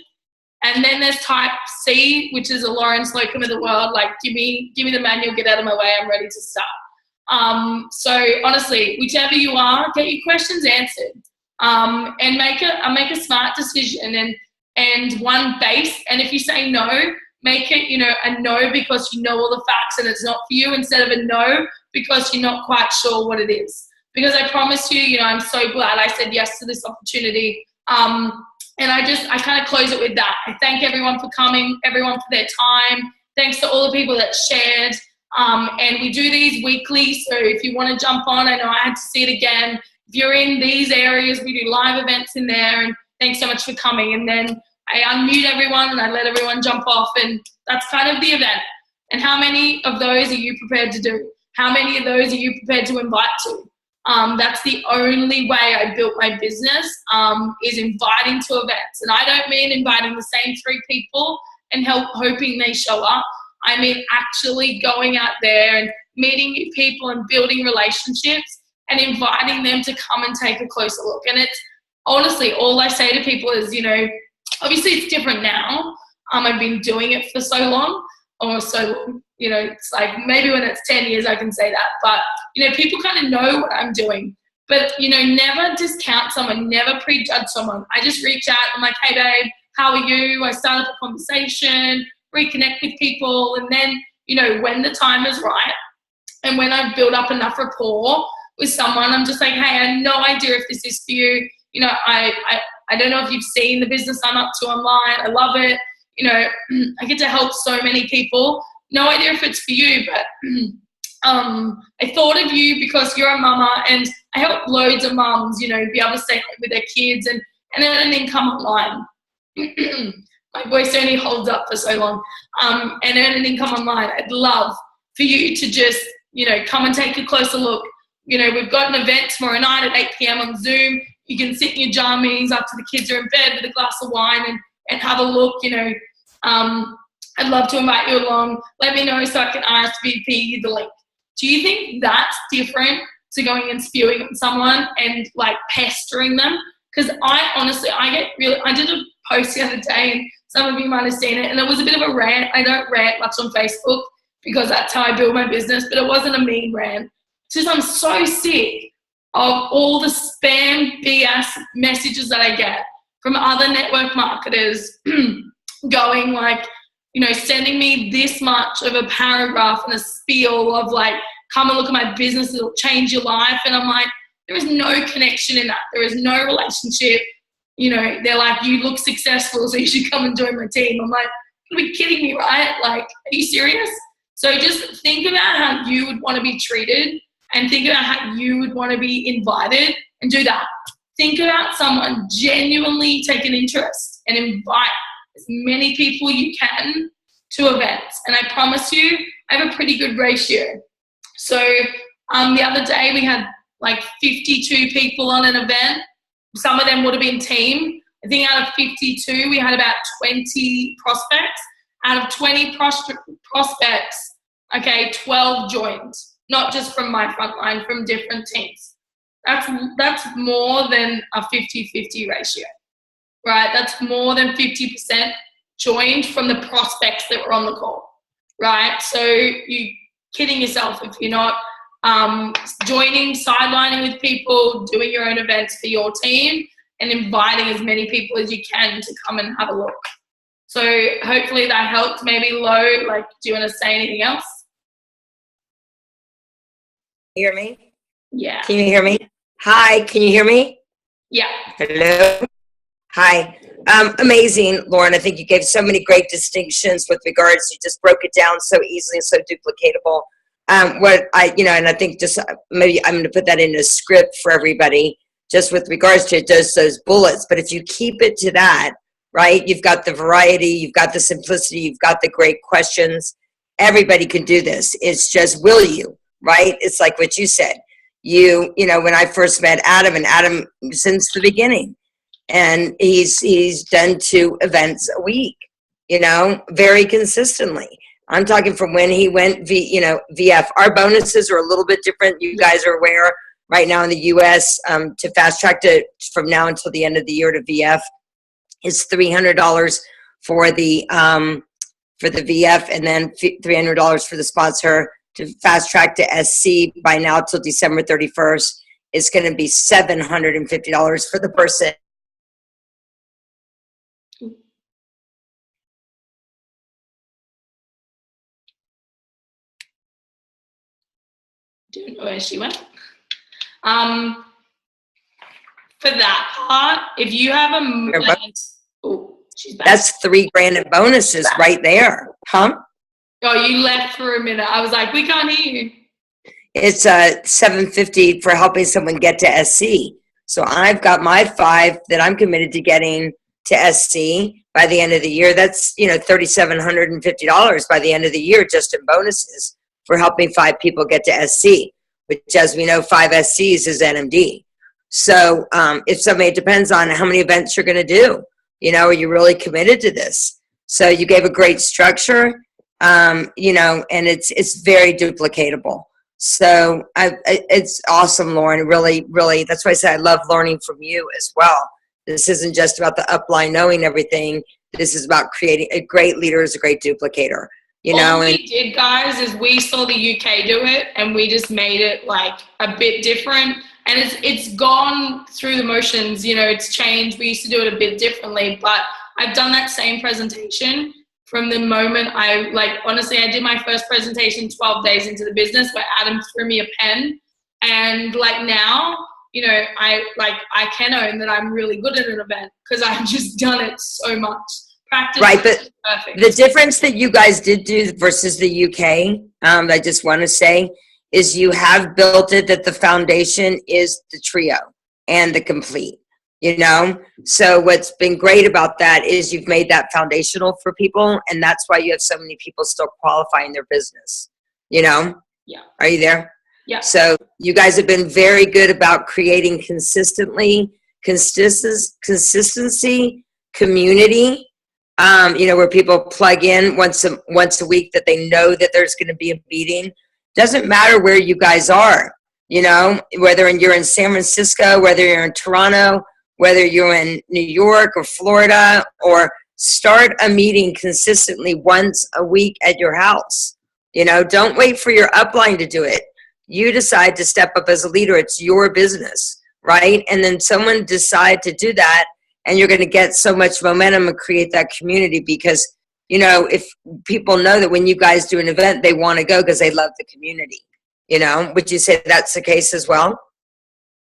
And then there's type C, which is a Loren Slocum of the world. Like, give me the manual, get out of my way, I'm ready to start. So honestly, whichever you are, get your questions answered, and make a smart decision and one base. And if you say no, make it, a no because you know all the facts and it's not for you, instead of a no because you're not quite sure what it is. Because I promise you, I'm so glad I said yes to this opportunity. And I kind of close it with that. I thank everyone for coming, everyone for their time. Thanks to all the people that shared. And we do these weekly, so if you want to jump on, I know I had to see it again. If you're in these areas, we do live events in there, and thanks so much for coming. And then I unmute everyone and I let everyone jump off, and that's kind of the event. And how many of those are you prepared to do? How many of those are you prepared to invite to? That's the only way I built my business, is inviting to events. And I don't mean inviting the same 3 people and hoping they show up. I mean actually going out there and meeting new people and building relationships and inviting them to come and take a closer look. And it's honestly, all I say to people is, obviously it's different now. I've been doing it for so long, it's like maybe when it's 10 years I can say that, but people kind of know what I'm doing. But never discount someone, never prejudge someone. I just reach out, I'm like, hey babe, how are you? I start up a conversation, reconnect with people, and then when the time is right and when I've built up enough rapport with someone, I'm just like, hey, I have no idea if this is for you. I don't know if you've seen the business I'm up to online. I love it. I get to help so many people. No idea if it's for you, but I thought of you because you're a mama, and I help loads of mums, be able to stay with their kids and earn an income online. My voice only holds up for so long. And earn an income online. I'd love for you to just, come and take a closer look. We've got an event tomorrow night at 8 p.m. on Zoom. You can sit in your jammies after the kids are in bed with a glass of wine and have a look. I'd love to invite you along. Let me know so I can RSVP you the link. Do you think that's different to going and spewing at someone and like pestering them? Because I did a post the other day, and some of you might have seen it, and it was a bit of a rant. I don't rant much on Facebook because that's how I build my business, but it wasn't a mean rant. It's just I'm so sick of all the spam BS messages that I get from other network marketers going like, sending me this much of a paragraph and a spiel of like, come and look at my business, it'll change your life. And I'm like, there is no connection in that. There is no relationship. They're like, you look successful, so you should come and join my team. I'm like, you're be kidding me, right? Like, are you serious? So just think about how you would want to be treated and think about how you would want to be invited and do that. Think about someone genuinely take an interest and invite as many people you can to events. And I promise you, I have a pretty good ratio. So the other day we had like 52 people on an event. Some of them would have been team. I think out of 52, we had about 20 prospects. Out of 20 prospects, 12 joined. Not just from my front line, from different teams. That's more than a 50-50 ratio, right? That's more than 50% joined from the prospects that were on the call, right? So you're kidding yourself if you're not joining, sidelining with people, doing your own events for your team, and inviting as many people as you can to come and have a look. So hopefully that helped. Maybe Lo, do you want to say anything else? Hear me? Yeah. Can you hear me? Hi, can you hear me? Yeah. Hello. Hi. Amazing, Loren. I think you gave so many great distinctions with regards. You just broke it down so easily and so duplicatable. And I think just maybe I'm going to put that in a script for everybody, just with regards to those bullets. But if you keep it to that, right? You've got the variety, you've got the simplicity, you've got the great questions. Everybody can do this. It's just, will you? Right? It's like what you said. When I first met Adam, and Adam since the beginning, and he's done 2 events a week, very consistently. I'm talking from when he went VF. Our bonuses are a little bit different. You guys are aware right now in the US, to fast track to from now until the end of the year to VF is $300 for the VF, and then $300 for the sponsor. To fast track to SC by now till December 31st, it's going to be $750 for the person. Don't know where she went. For that part, if you have she's back. That's $3,000 in bonuses right there, huh? Oh, you left for a minute. I was like, we can't hear you. It's $750 for helping someone get to SC. So I've got my 5 that I'm committed to getting to SC by the end of the year. That's $3,750 by the end of the year just in bonuses for helping 5 people get to SC. which, as we know, 5SCs is NMD. So if somebody, it depends on how many events you're going to do. Are you really committed to this? So you gave a great structure, and it's very duplicatable. So it's awesome, Loren. Really, really, that's why I said I love learning from you as well. This isn't just about the upline knowing everything. This is about creating a great leader is a great duplicator. All we did, guys, is we saw the UK do it, and we just made it like a bit different. And it's gone through the motions. It's changed. We used to do it a bit differently, but I've done that same presentation from the moment honestly, I did my first presentation 12 days into the business where Adam threw me a pen. And now, I can own that I'm really good at an event because I've just done it so much. Practice. Right, but perfect. The difference that you guys did do versus the UK, I just want to say, is you have built it that the foundation is the trio and the complete. So what's been great about that is you've made that foundational for people, and that's why you have so many people still qualifying their business. Yeah. Are you there? Yeah. So you guys have been very good about creating consistency, community, where people plug in once a week that they know that there's going to be a meeting. Doesn't matter where you guys are, whether you're in San Francisco, whether you're in Toronto, whether you're in New York or Florida, or start a meeting consistently once a week at your house. Don't wait for your upline to do it. You decide to step up as a leader. It's your business, right? And then someone decide to do that, and you're going to get so much momentum and create that community because, if people know that when you guys do an event, they want to go because they love the community. Would you say that's the case as well?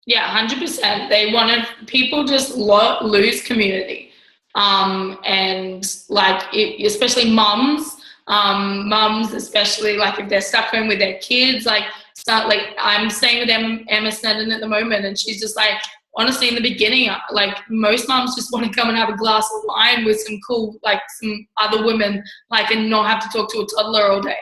Yeah, 100%. People just lose community. And especially mums, especially if they're stuck home with their kids, I'm staying with Emma Sneddon at the moment, and she's just honestly, in the beginning, most moms just want to come and have a glass of wine with some some other women, and not have to talk to a toddler all day.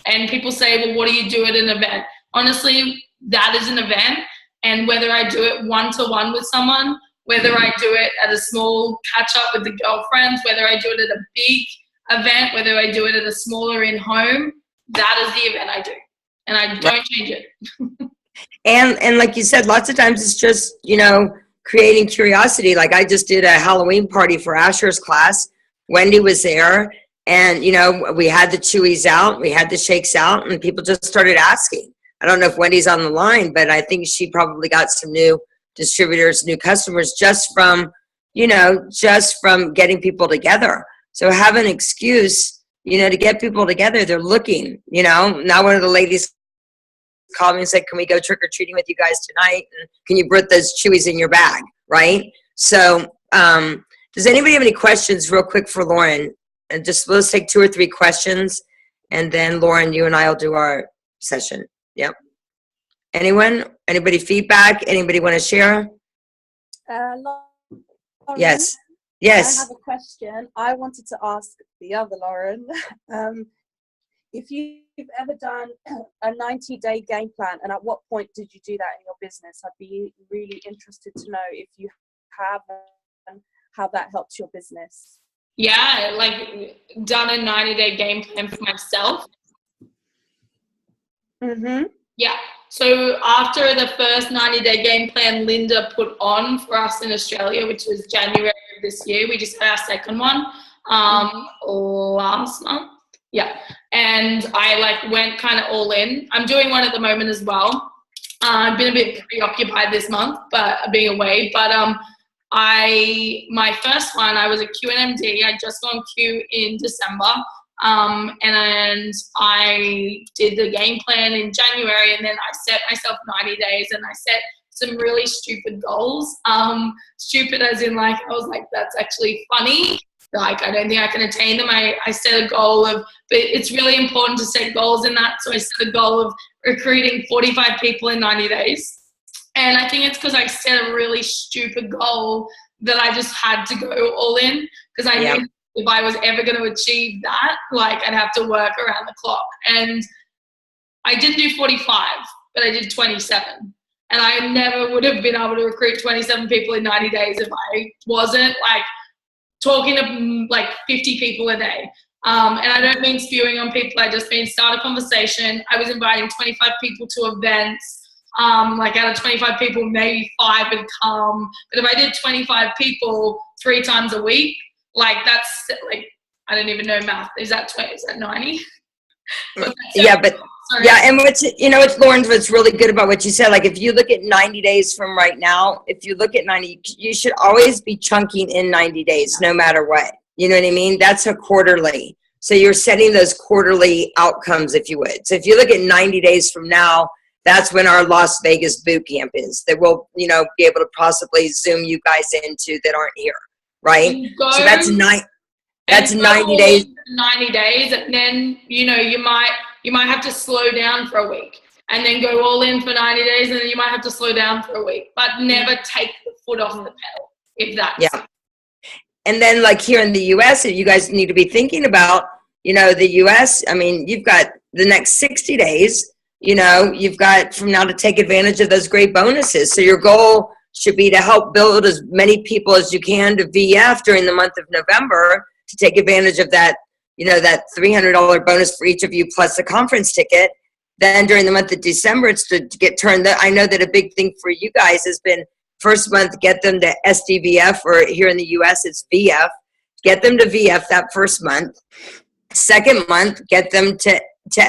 And people say, well, what do you do at an event? Honestly, that is an event, and whether I do it one-to-one with someone, whether I do it at a small catch-up with the girlfriends, whether I do it at a big event, whether I do it at a smaller in-home, that is the event I do, and I don't change it. And like you said, lots of times it's just, creating curiosity. I just did a Halloween party for Asher's class. Wendy was there, and, we had the chewies out, we had the shakes out, and people just started asking. I don't know if Wendy's on the line, but I think she probably got some new distributors, new customers just from getting people together. So have an excuse, to get people together. They're looking, Now one of the ladies called me and said, can we go trick-or-treating with you guys tonight? And can you put those chewies in your bag, right? So does anybody have any questions real quick for Loren? And let's take 2 or 3 questions, and then Loren, you and I will do our session. Yep. Anyone? Anybody feedback? Anybody want to share? Loren, Yes. I have a question. I wanted to ask the other Loren, if you've ever done a 90-day game plan, and at what point did you do that in your business? I'd be really interested to know if you have and how that helped your business. Yeah, done a 90-day game plan for myself. Mm-hmm. Yeah. So after the first 90-day game plan Linda put on for us in Australia, which was January of this year, we just had our second one last month. Yeah. And I went kind of all in. I'm doing one at the moment as well. I've been a bit preoccupied this month, but being away. But my first one, I was a QNMD. I'd just gone Q in December. And I did the game plan in January, and then I set myself 90 days, and I set some really stupid goals. Stupid as in I was like, that's actually funny. I don't think I can attain them. I set a goal of, but it's really important to set goals in that. So I set a goal of recruiting 45 people in 90 days. And I think it's because I set a really stupid goal that I just had to go all in, because I knew if I was ever going to achieve that, I'd have to work around the clock. And I didn't do 45, but I did 27. And I never would have been able to recruit 27 people in 90 days if I wasn't like talking to like 50 people a day. And I don't mean spewing on people. I just mean start a conversation. I was inviting 25 people to events. Like out of 25 people, maybe 5 would come. But if I did 25 people 3 times a week, like that's like, I don't even know math. Is that 90? Yeah, but sorry. Yeah, and what's Lauren, what's really good about what you said, like if you look at 90 days from right now, if you look at 90, you should always be chunking in 90 days, no matter what. You know what I mean? That's a quarterly. So you're setting those quarterly outcomes, if you would. So if you look at 90 days from now, that's when our Las Vegas boot camp is, that we'll, be able to possibly Zoom you guys into that aren't here, right? So that's 90 days. 90 days, and then, you might have to slow down for a week and then go all in for 90 days, and then you might have to slow down for a week, but never take the foot off the pedal, if that's. Yeah. And then like here in the U.S., you guys need to be thinking about, the U.S., I mean, you've got the next 60 days, you've got from now to take advantage of those great bonuses. So your goal should be to help build as many people as you can to VF during the month of November to take advantage of that, that $300 bonus for each of you plus a conference ticket. Then during the month of December, it's to get turned. I know that a big thing for you guys has been first month, get them to SDVF, or here in the US, it's VF. Get them to VF that first month. Second month, get them to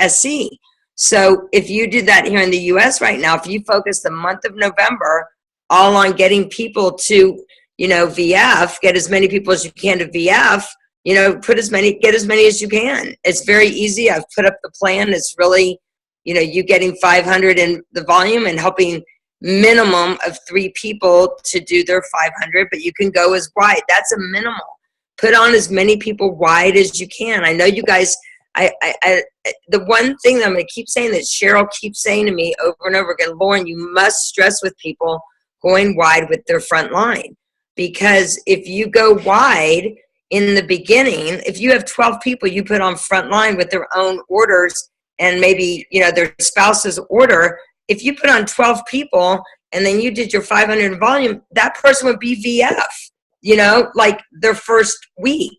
SC. So if you do that here in the US right now, if you focus the month of November all on getting people to, VF, get as many people as you can to VF, get as many as you can. It's very easy. I've put up the plan. It's really, you getting 500 in the volume and helping minimum of 3 people to do their 500, but you can go as wide. That's a minimal. Put on as many people wide as you can. I know you guys, the one thing that I'm going to keep saying that Cheryl keeps saying to me over and over again, Loren, you must stress with people going wide with their front line. Because if you go wide in the beginning, if you have 12 people you put on front line with their own orders and maybe, their spouse's order, if you put on 12 people and then you did your 500 volume, that person would be VF, like their first week,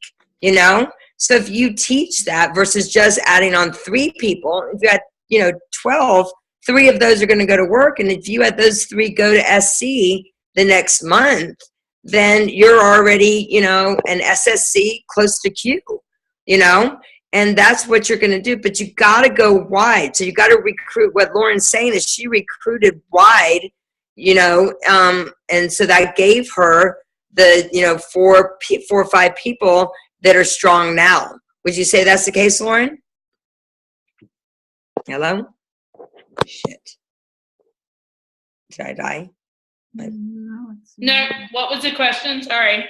So if you teach that versus just adding on 3 people, if you had, 12, 3 of those are going to go to work. And if you had those 3 go to SC the next month, then you're already, an SSC close to Q, and that's what you're going to do. But you got to go wide. So you got to recruit. What Loren's saying is she recruited wide, and so that gave her the, 4 or 5 people that are strong now. Would you say that's the case, Loren? Hello? Shit. Did I die? No, what was the question? Sorry.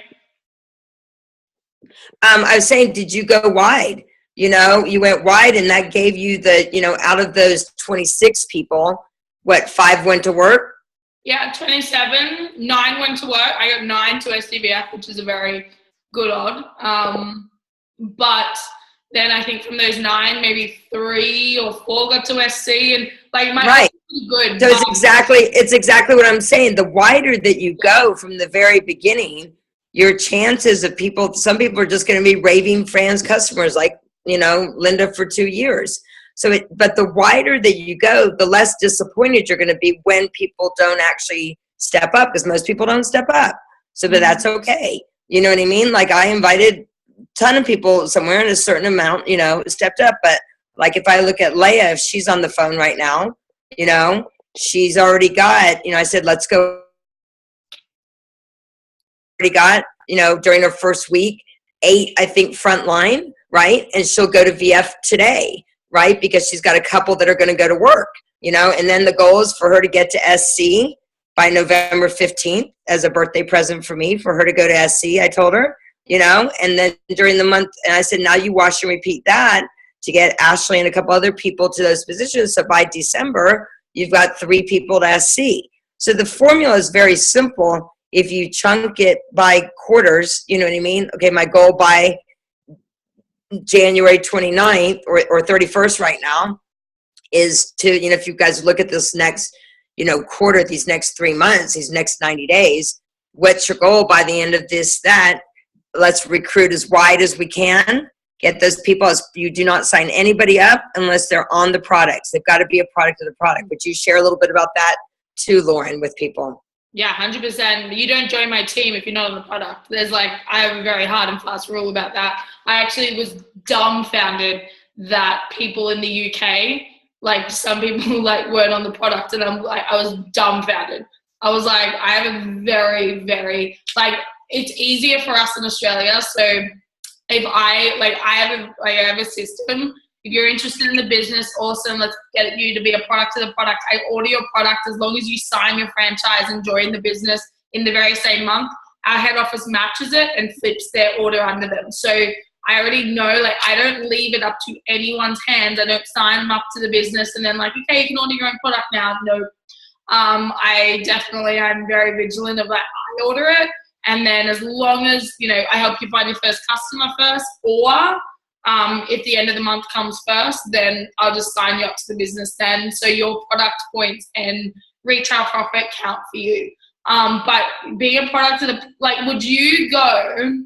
I was saying, did you go wide? You went wide, and that gave you the, out of those 26 people, what, 5 went to work? Yeah, 27. 9 went to work. I got 9 to SDVF, which is a very good odd. But then I think from those 9, maybe 3 or 4 got to SC, and like my right. Good. So it's exactly what I'm saying. The wider that you go from the very beginning, your chances of some people are just going to be raving fans, customers, like, Linda for 2 years. But the wider that you go, the less disappointed you're going to be when people don't actually step up, because most people don't step up. So, but that's okay. You know what I mean? Like I invited a ton of people somewhere, and a certain amount, stepped up. But like if I look at Leah, if she's on the phone right now, she's already got, I said, let's go. Already got, during her first week, 8, I think, front line, right? And she'll go to VF today, right? Because she's got a couple that are going to go to work, and then the goal is for her to get to SC by November 15th as a birthday present for me, for her to go to SC, I told her, and then during the month, and I said, now you wash and repeat that to get Ashley and a couple other people to those positions. So by December, you've got 3 people to SC. So the formula is very simple. If you chunk it by quarters, you know what I mean? Okay, my goal by January 29th or 31st right now is to, you know, if you guys look at this next, you know, quarter, these next 3 months, these next 90 days, what's your goal by the end of this, that? Let's recruit as wide as we can. Get those people, as you do not sign anybody up unless they're on the products. They've got to be a product of the product. Would you share a little bit about that too, Loren, with people? Yeah, 100%. You don't join my team if you're not on the product. I have a very hard and fast rule about that. I actually was dumbfounded that people in the UK, like some people weren't on the product, and I was dumbfounded. I was like, I have a very, very, it's easier for us in Australia. So if I have a system. If you're interested in the business, awesome. Let's get you to be a product of the product. I order your product as long as you sign your franchise and join the business in the very same month. Our head office matches it and flips their order under them. So I already know, I don't leave it up to anyone's hands. I don't sign them up to the business and then okay, you can order your own product now. No. I'm very vigilant of I order it. And then as long as, I help you find your first customer first, or if the end of the month comes first, then I'll just sign you up to the business then. So your product points and retail profit count for you. But being a product of would you go,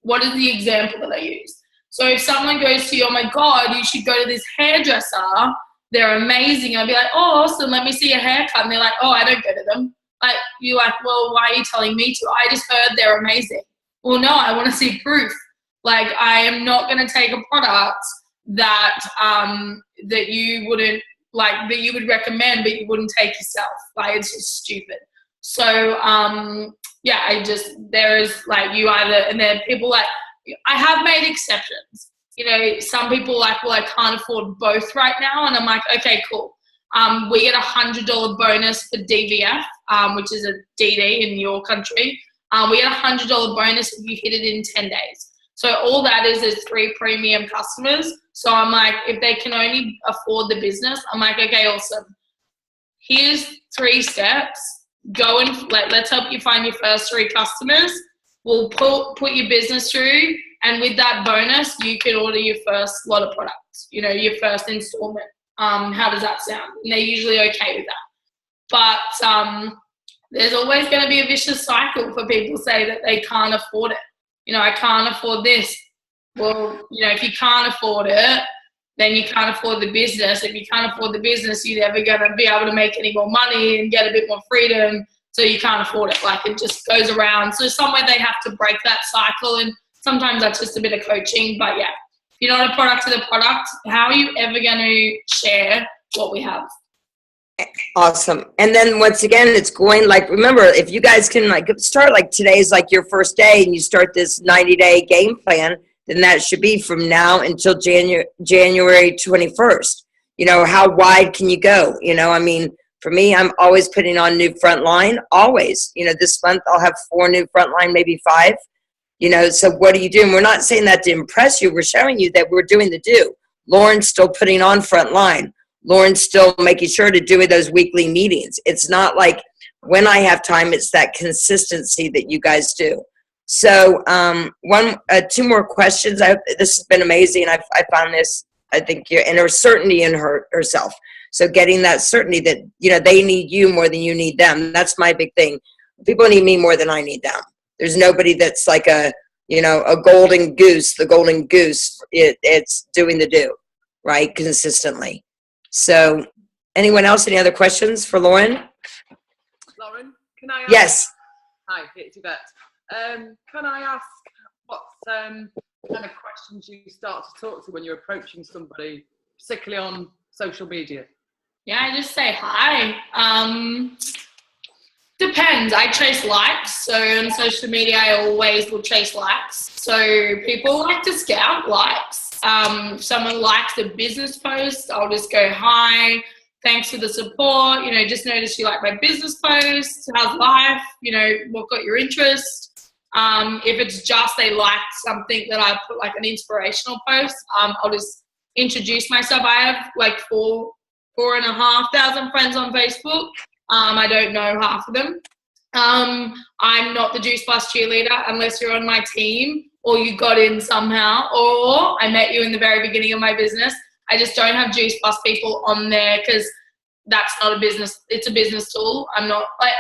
what is the example that I use? So if someone goes to you, oh my God, you should go to this hairdresser, they're amazing. I'll be like, oh, awesome, let me see your haircut. And they're like, oh, I don't go to them. You're like, well, why are you telling me to? I just heard they're amazing. Well, no, I want to see proof. I am not going to take a product that that you wouldn't that you would recommend, but you wouldn't take yourself. It's just stupid. So there is you either, and then people I have made exceptions. Some people well, I can't afford both right now, and I'm like, okay, cool. We get $100 bonus for DVF, which is a DD in your country. We get $100 bonus if you hit it in 10 days. So all that is 3 premium customers. So I'm like, if they can only afford the business, I'm like, okay, awesome. Here's 3 steps. Go and let's help you find your first 3 customers. We'll put your business through, and with that bonus, you can order your first lot of products, your first installment. How does that sound? And they're usually okay with that. But there's always going to be a vicious cycle for people who say that they can't afford it. I can't afford this. Well, if you can't afford it, then you can't afford the business. If you can't afford the business, you're never going to be able to make any more money and get a bit more freedom. So you can't afford it. It just goes around. So somewhere they have to break that cycle. And sometimes that's just a bit of coaching. But yeah, if you're not a product of the product, how are you ever going to share what we have? Awesome. And then once again, it's going remember, if you guys can start today's your first day and you start this 90-day game plan, then that should be from now until January 21st. How wide can you go? For me, I'm always putting on new frontline, always. This month I'll have 4 new frontline, maybe 5. So what are you doing? We're not saying that to impress you. We're showing you that we're doing the do. Lauren's still putting on frontline. Lauren's still making sure to do those weekly meetings. It's not when I have time, it's that consistency that you guys do. So 2 more questions. This has been amazing. I found this, I think, and her certainty in herself. So getting that certainty that, they need you more than you need them. That's my big thing. People need me more than I need them. There's nobody that's a golden goose. The golden goose, it's doing the do, right? Consistently. So anyone else, any other questions for Loren? Loren, can I ask? Yes. Hi, it's Yvette. Can I ask what kind of questions you start to talk to when you're approaching somebody, particularly on social media? Yeah, I just say hi. Depends. I chase likes. So on social media, I always will chase likes. So people like to scout likes. If someone likes a business post, I'll just go, hi, thanks for the support. Just noticed you like my business post. How's life? What got your interest? If it's just they liked something that I put an inspirational post, I'll just introduce myself. I have 4,500 friends on Facebook. I don't know half of them. I'm not the Juice Plus cheerleader unless you're on my team or you got in somehow, or I met you in the very beginning of my business. I just don't have Juice Plus people on there because that's not a business. It's a business tool. I'm not like,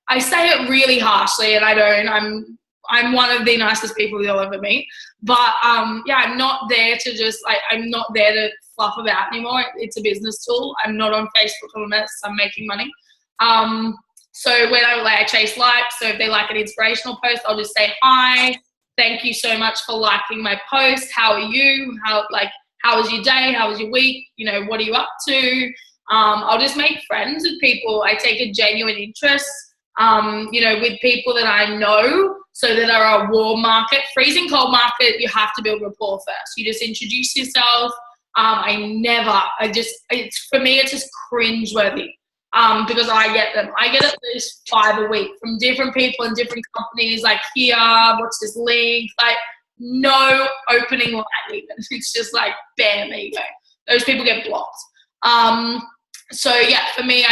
I say it really harshly and I don't. I'm one of the nicest people you'll ever meet. But yeah, I'm not there to just like, I'm not there to fluff about anymore. It's a business tool. I'm not on Facebook unless I'm making money. So when I chase likes, so if they like an inspirational post, I'll just say, hi, thank you so much for liking my post. How are you? How was your day? How was your week? You know, what are you up to? I'll just make friends with people. I take a genuine interest, you know, with people that I know, so that are a warm market. Freezing cold market, you have to build rapport first. You just introduce yourself. For me, it's just cringeworthy. Because I get them. I get at least 5 a week from different people in different companies, like, here, what's this link? Like, no opening line even. It's just like, bam, there you go. Those people get blocked. So yeah, for me,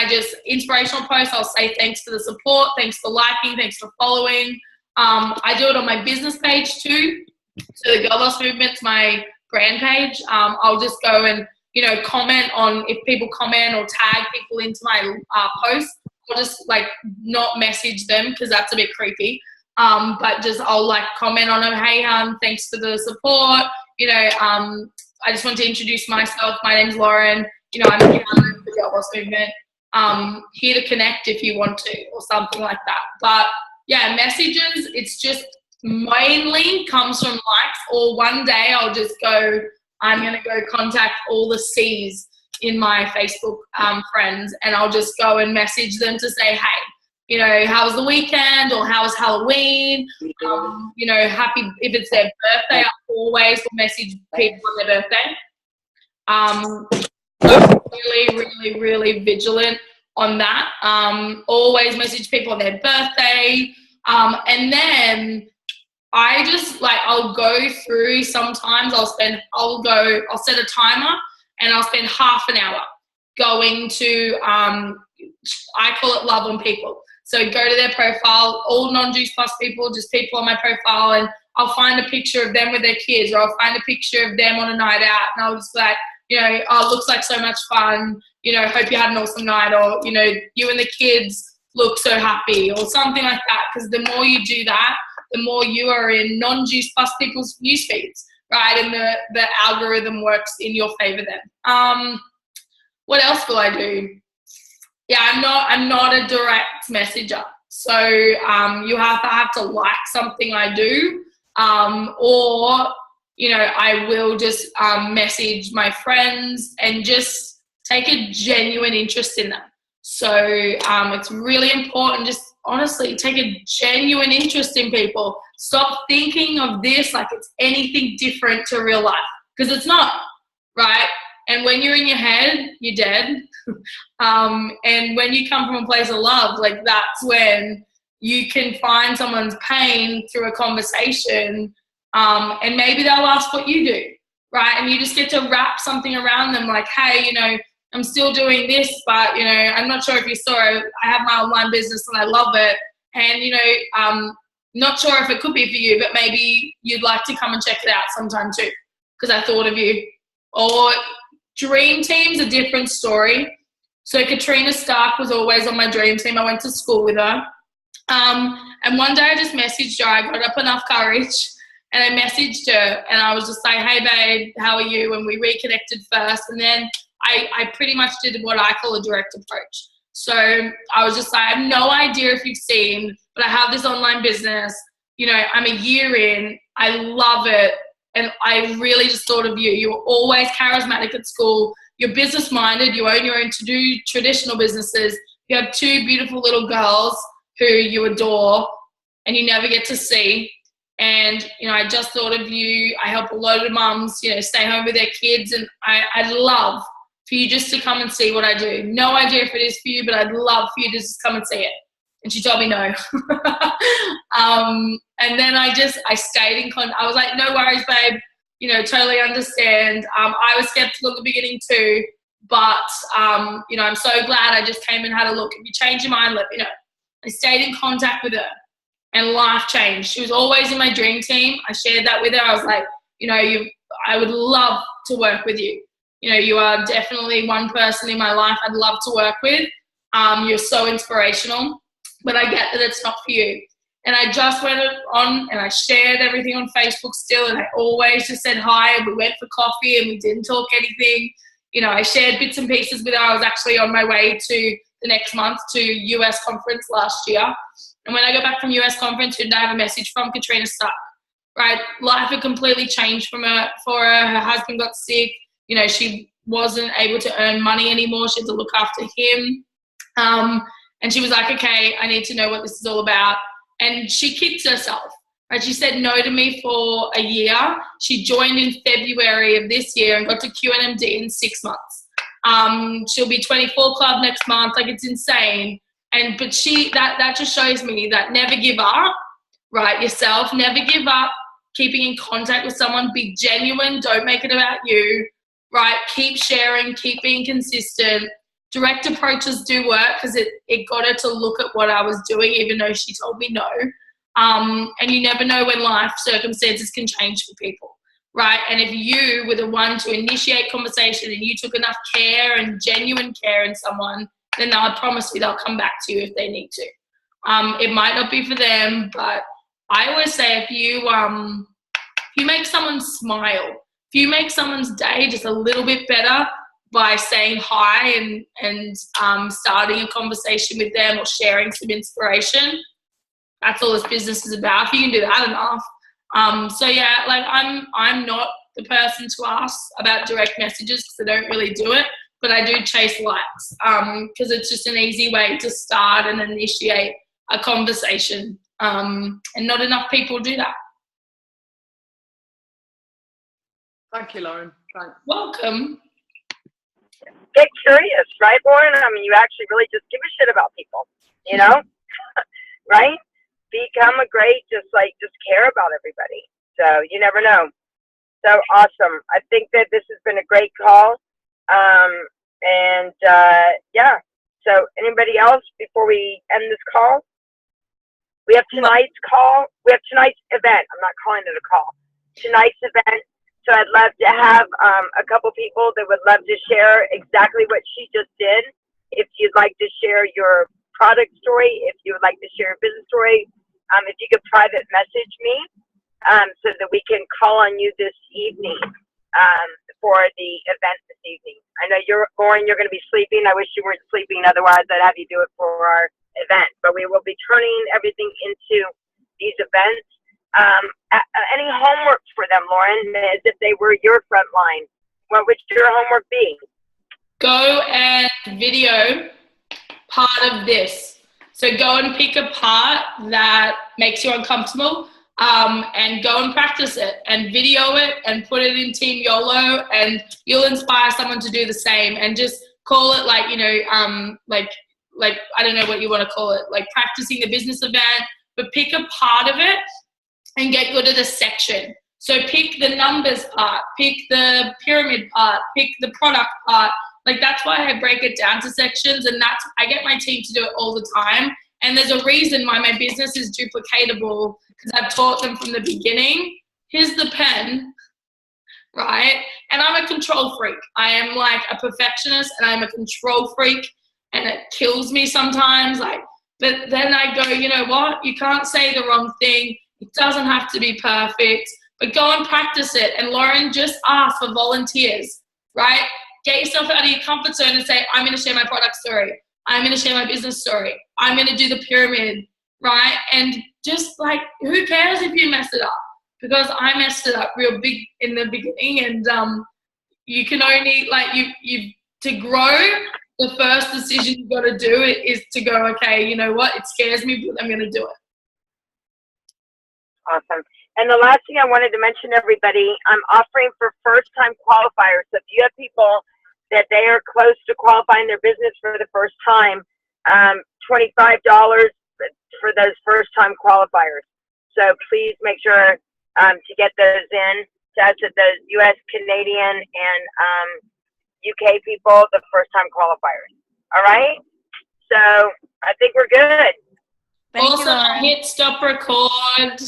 inspirational posts, I'll say thanks for the support, thanks for liking, thanks for following. I do it on my business page too. So the Girl Boss Movement's my brand page. I'll just go and, you know, comment on, if people comment or tag people into my posts, I'll just like not message them because that's a bit creepy. But I'll like comment on them. Hey, thanks for the support. You know, I just want to introduce myself. My name's Loren. You know, I'm here with the Girl Boss Movement. Here to connect if you want to, or something like that. But yeah, messages, it's just mainly comes from likes, or one day I'll just go, I'm going to go contact all the C's in my Facebook friends, and I'll just go and message them to say, hey, you know, how was the weekend, or how was Halloween? You know, happy, if it's their birthday, I always will message people on their birthday. Really, really, really vigilant on that. Always message people on their birthday. And then I just like, I'll go through, sometimes I'll set a timer and I'll spend half an hour going to, I call it love on people. So go to their profile, all non-Juice Plus people, just people on my profile, and I'll find a picture of them with their kids, or I'll find a picture of them on a night out, and I'll just like, you know, oh, it looks like so much fun, you know, hope you had an awesome night, or, you know, you and the kids look so happy, or something like that. Because the more you do that, the more you are in non-Juice Plus people's news feeds, right? And the algorithm works in your favor then. What else will I do? Yeah, I'm not a direct messenger. So you have to like something I do, or, you know, I will just message my friends and just take a genuine interest in them. So it's really important, just honestly take a genuine interest in people. Stop thinking of this like it's anything different to real life, because it's not, right? And when you're in your head, you're dead. And when you come from a place of love, like, that's when you can find someone's pain through a conversation, and maybe they'll ask what you do, right? And you just get to wrap something around them, like, hey, you know, I'm still doing this, but, you know, I'm not sure if you saw it, I have my online business and I love it, and, you know, not sure if it could be for you, but maybe you'd like to come and check it out sometime too, because I thought of you. Or dream team's a different story. So Katrina Stark was always on my dream team. I went to school with her. And one day I just messaged her. I got up enough courage and I messaged her, and I was just like, hey babe, how are you? And we reconnected first. And then I pretty much did what I call a direct approach. So I was just like, I have no idea if you've seen, but I have this online business. You know, I'm a year in. I love it. And I really just thought of you. You were always charismatic at school. You're business-minded. You own your own traditional businesses. You have 2 beautiful little girls who you adore and you never get to see. And, you know, I just thought of you. I help a load of mums, you know, stay home with their kids. And I'd love for you just to come and see what I do. No idea if it is for you, but I'd love for you to just come and see it. And she told me no. And then I stayed in contact. I was like, no worries, babe. You know, totally understand. I was skeptical at the beginning too, but, you know, I'm so glad I just came and had a look. If you change your mind, let me know. I stayed in contact with her and life changed. She was always in my dream team. I shared that with her. I was like, you know, I would love to work with you. You know, you are definitely one person in my life I'd love to work with. You're so inspirational, but I get that it's not for you. And I just went on and I shared everything on Facebook still, and I always just said hi, and we went for coffee and we didn't talk anything. You know, I shared bits and pieces with her. I was actually on my way to the next month to US conference last year. And when I got back from US conference, I have a message from Katrina Stark, right? Life had completely changed for her. Her husband got sick. You know, she wasn't able to earn money anymore. She had to look after him. And she was like, okay, I need to know what this is all about. And she kicked herself. Right? She said no to me for a year. She joined in February of this year and got to QNMD in 6 months. She'll be 24 Club next month. Like, it's insane. But that just shows me that never give up, right? Yourself, never give up. Keeping in contact with someone, be genuine. Don't make it about you, right? Keep sharing, keep being consistent. Direct approaches do work, because it got her to look at what I was doing, even though she told me no. And you never know when life circumstances can change for people, right? And if you were the one to initiate conversation and you took enough care and genuine care in someone, then I promise you they'll come back to you if they need to. It might not be for them, but I always say if you make someone smile, if you make someone's day just a little bit better by saying hi and starting a conversation with them or sharing some inspiration, that's all this business is about. If you can do that enough. So yeah, like I'm not the person to ask about direct messages, because I don't really do it, but I do chase likes, because it's just an easy way to start and initiate a conversation. And not enough people do that. Thank you, Loren. Thanks. Welcome. Get curious, right, Loren? I mean, you actually really just give a shit about people, you know? Right? Become just care about everybody. So you never know. So awesome. I think that this has been a great call. Yeah. So anybody else before we end this call? We have tonight's call. We have tonight's event. I'm not calling it a call. Tonight's event. So I'd love to have a couple people that would love to share exactly what she just did. If you'd like to share your product story, if you would like to share your business story, if you could private message me so that we can call on you this evening for the event this evening. I know Loren, you're going to be sleeping. I wish you weren't sleeping. Otherwise, I'd have you do it for our event. But we will be turning everything into these events. Any homework for them, Loren, as if they were your front line? What would your homework be? Go and video part of this. So go and pick a part that makes you uncomfortable, and go and practice it and video it and put it in Team YOLO, and you'll inspire someone to do the same. And just call it like, like I don't know what you want to call it, like practicing the business event, but pick a part of it and get good at a section. So pick the numbers part, pick the pyramid part, pick the product part. Like, that's why I break it down to sections, and I get my team to do it all the time. And there's a reason why my business is duplicatable, because I've taught them from the beginning. Here's the pen, right? And I'm a control freak. I am like a perfectionist, and I'm a control freak, and it kills me sometimes. But then I go, you know what? You can't say the wrong thing. It doesn't have to be perfect, but go and practice it. And Loren, just ask for volunteers, right? Get yourself out of your comfort zone and say, I'm going to share my product story. I'm going to share my business story. I'm going to do the pyramid, right? And just like, who cares if you mess it up? Because I messed it up real big in the beginning, and you can only, to grow, the first decision you got to do is to go, okay, you know what? It scares me, but I'm going to do it. Awesome. And the last thing I wanted to mention, everybody, I'm offering for first-time qualifiers. So if you have people that they are close to qualifying their business for the first time, $25 for those first-time qualifiers. So please make sure to get those in. That's those U.S., Canadian, and UK people, the first-time qualifiers. All right? So I think we're good. Also, hit stop record.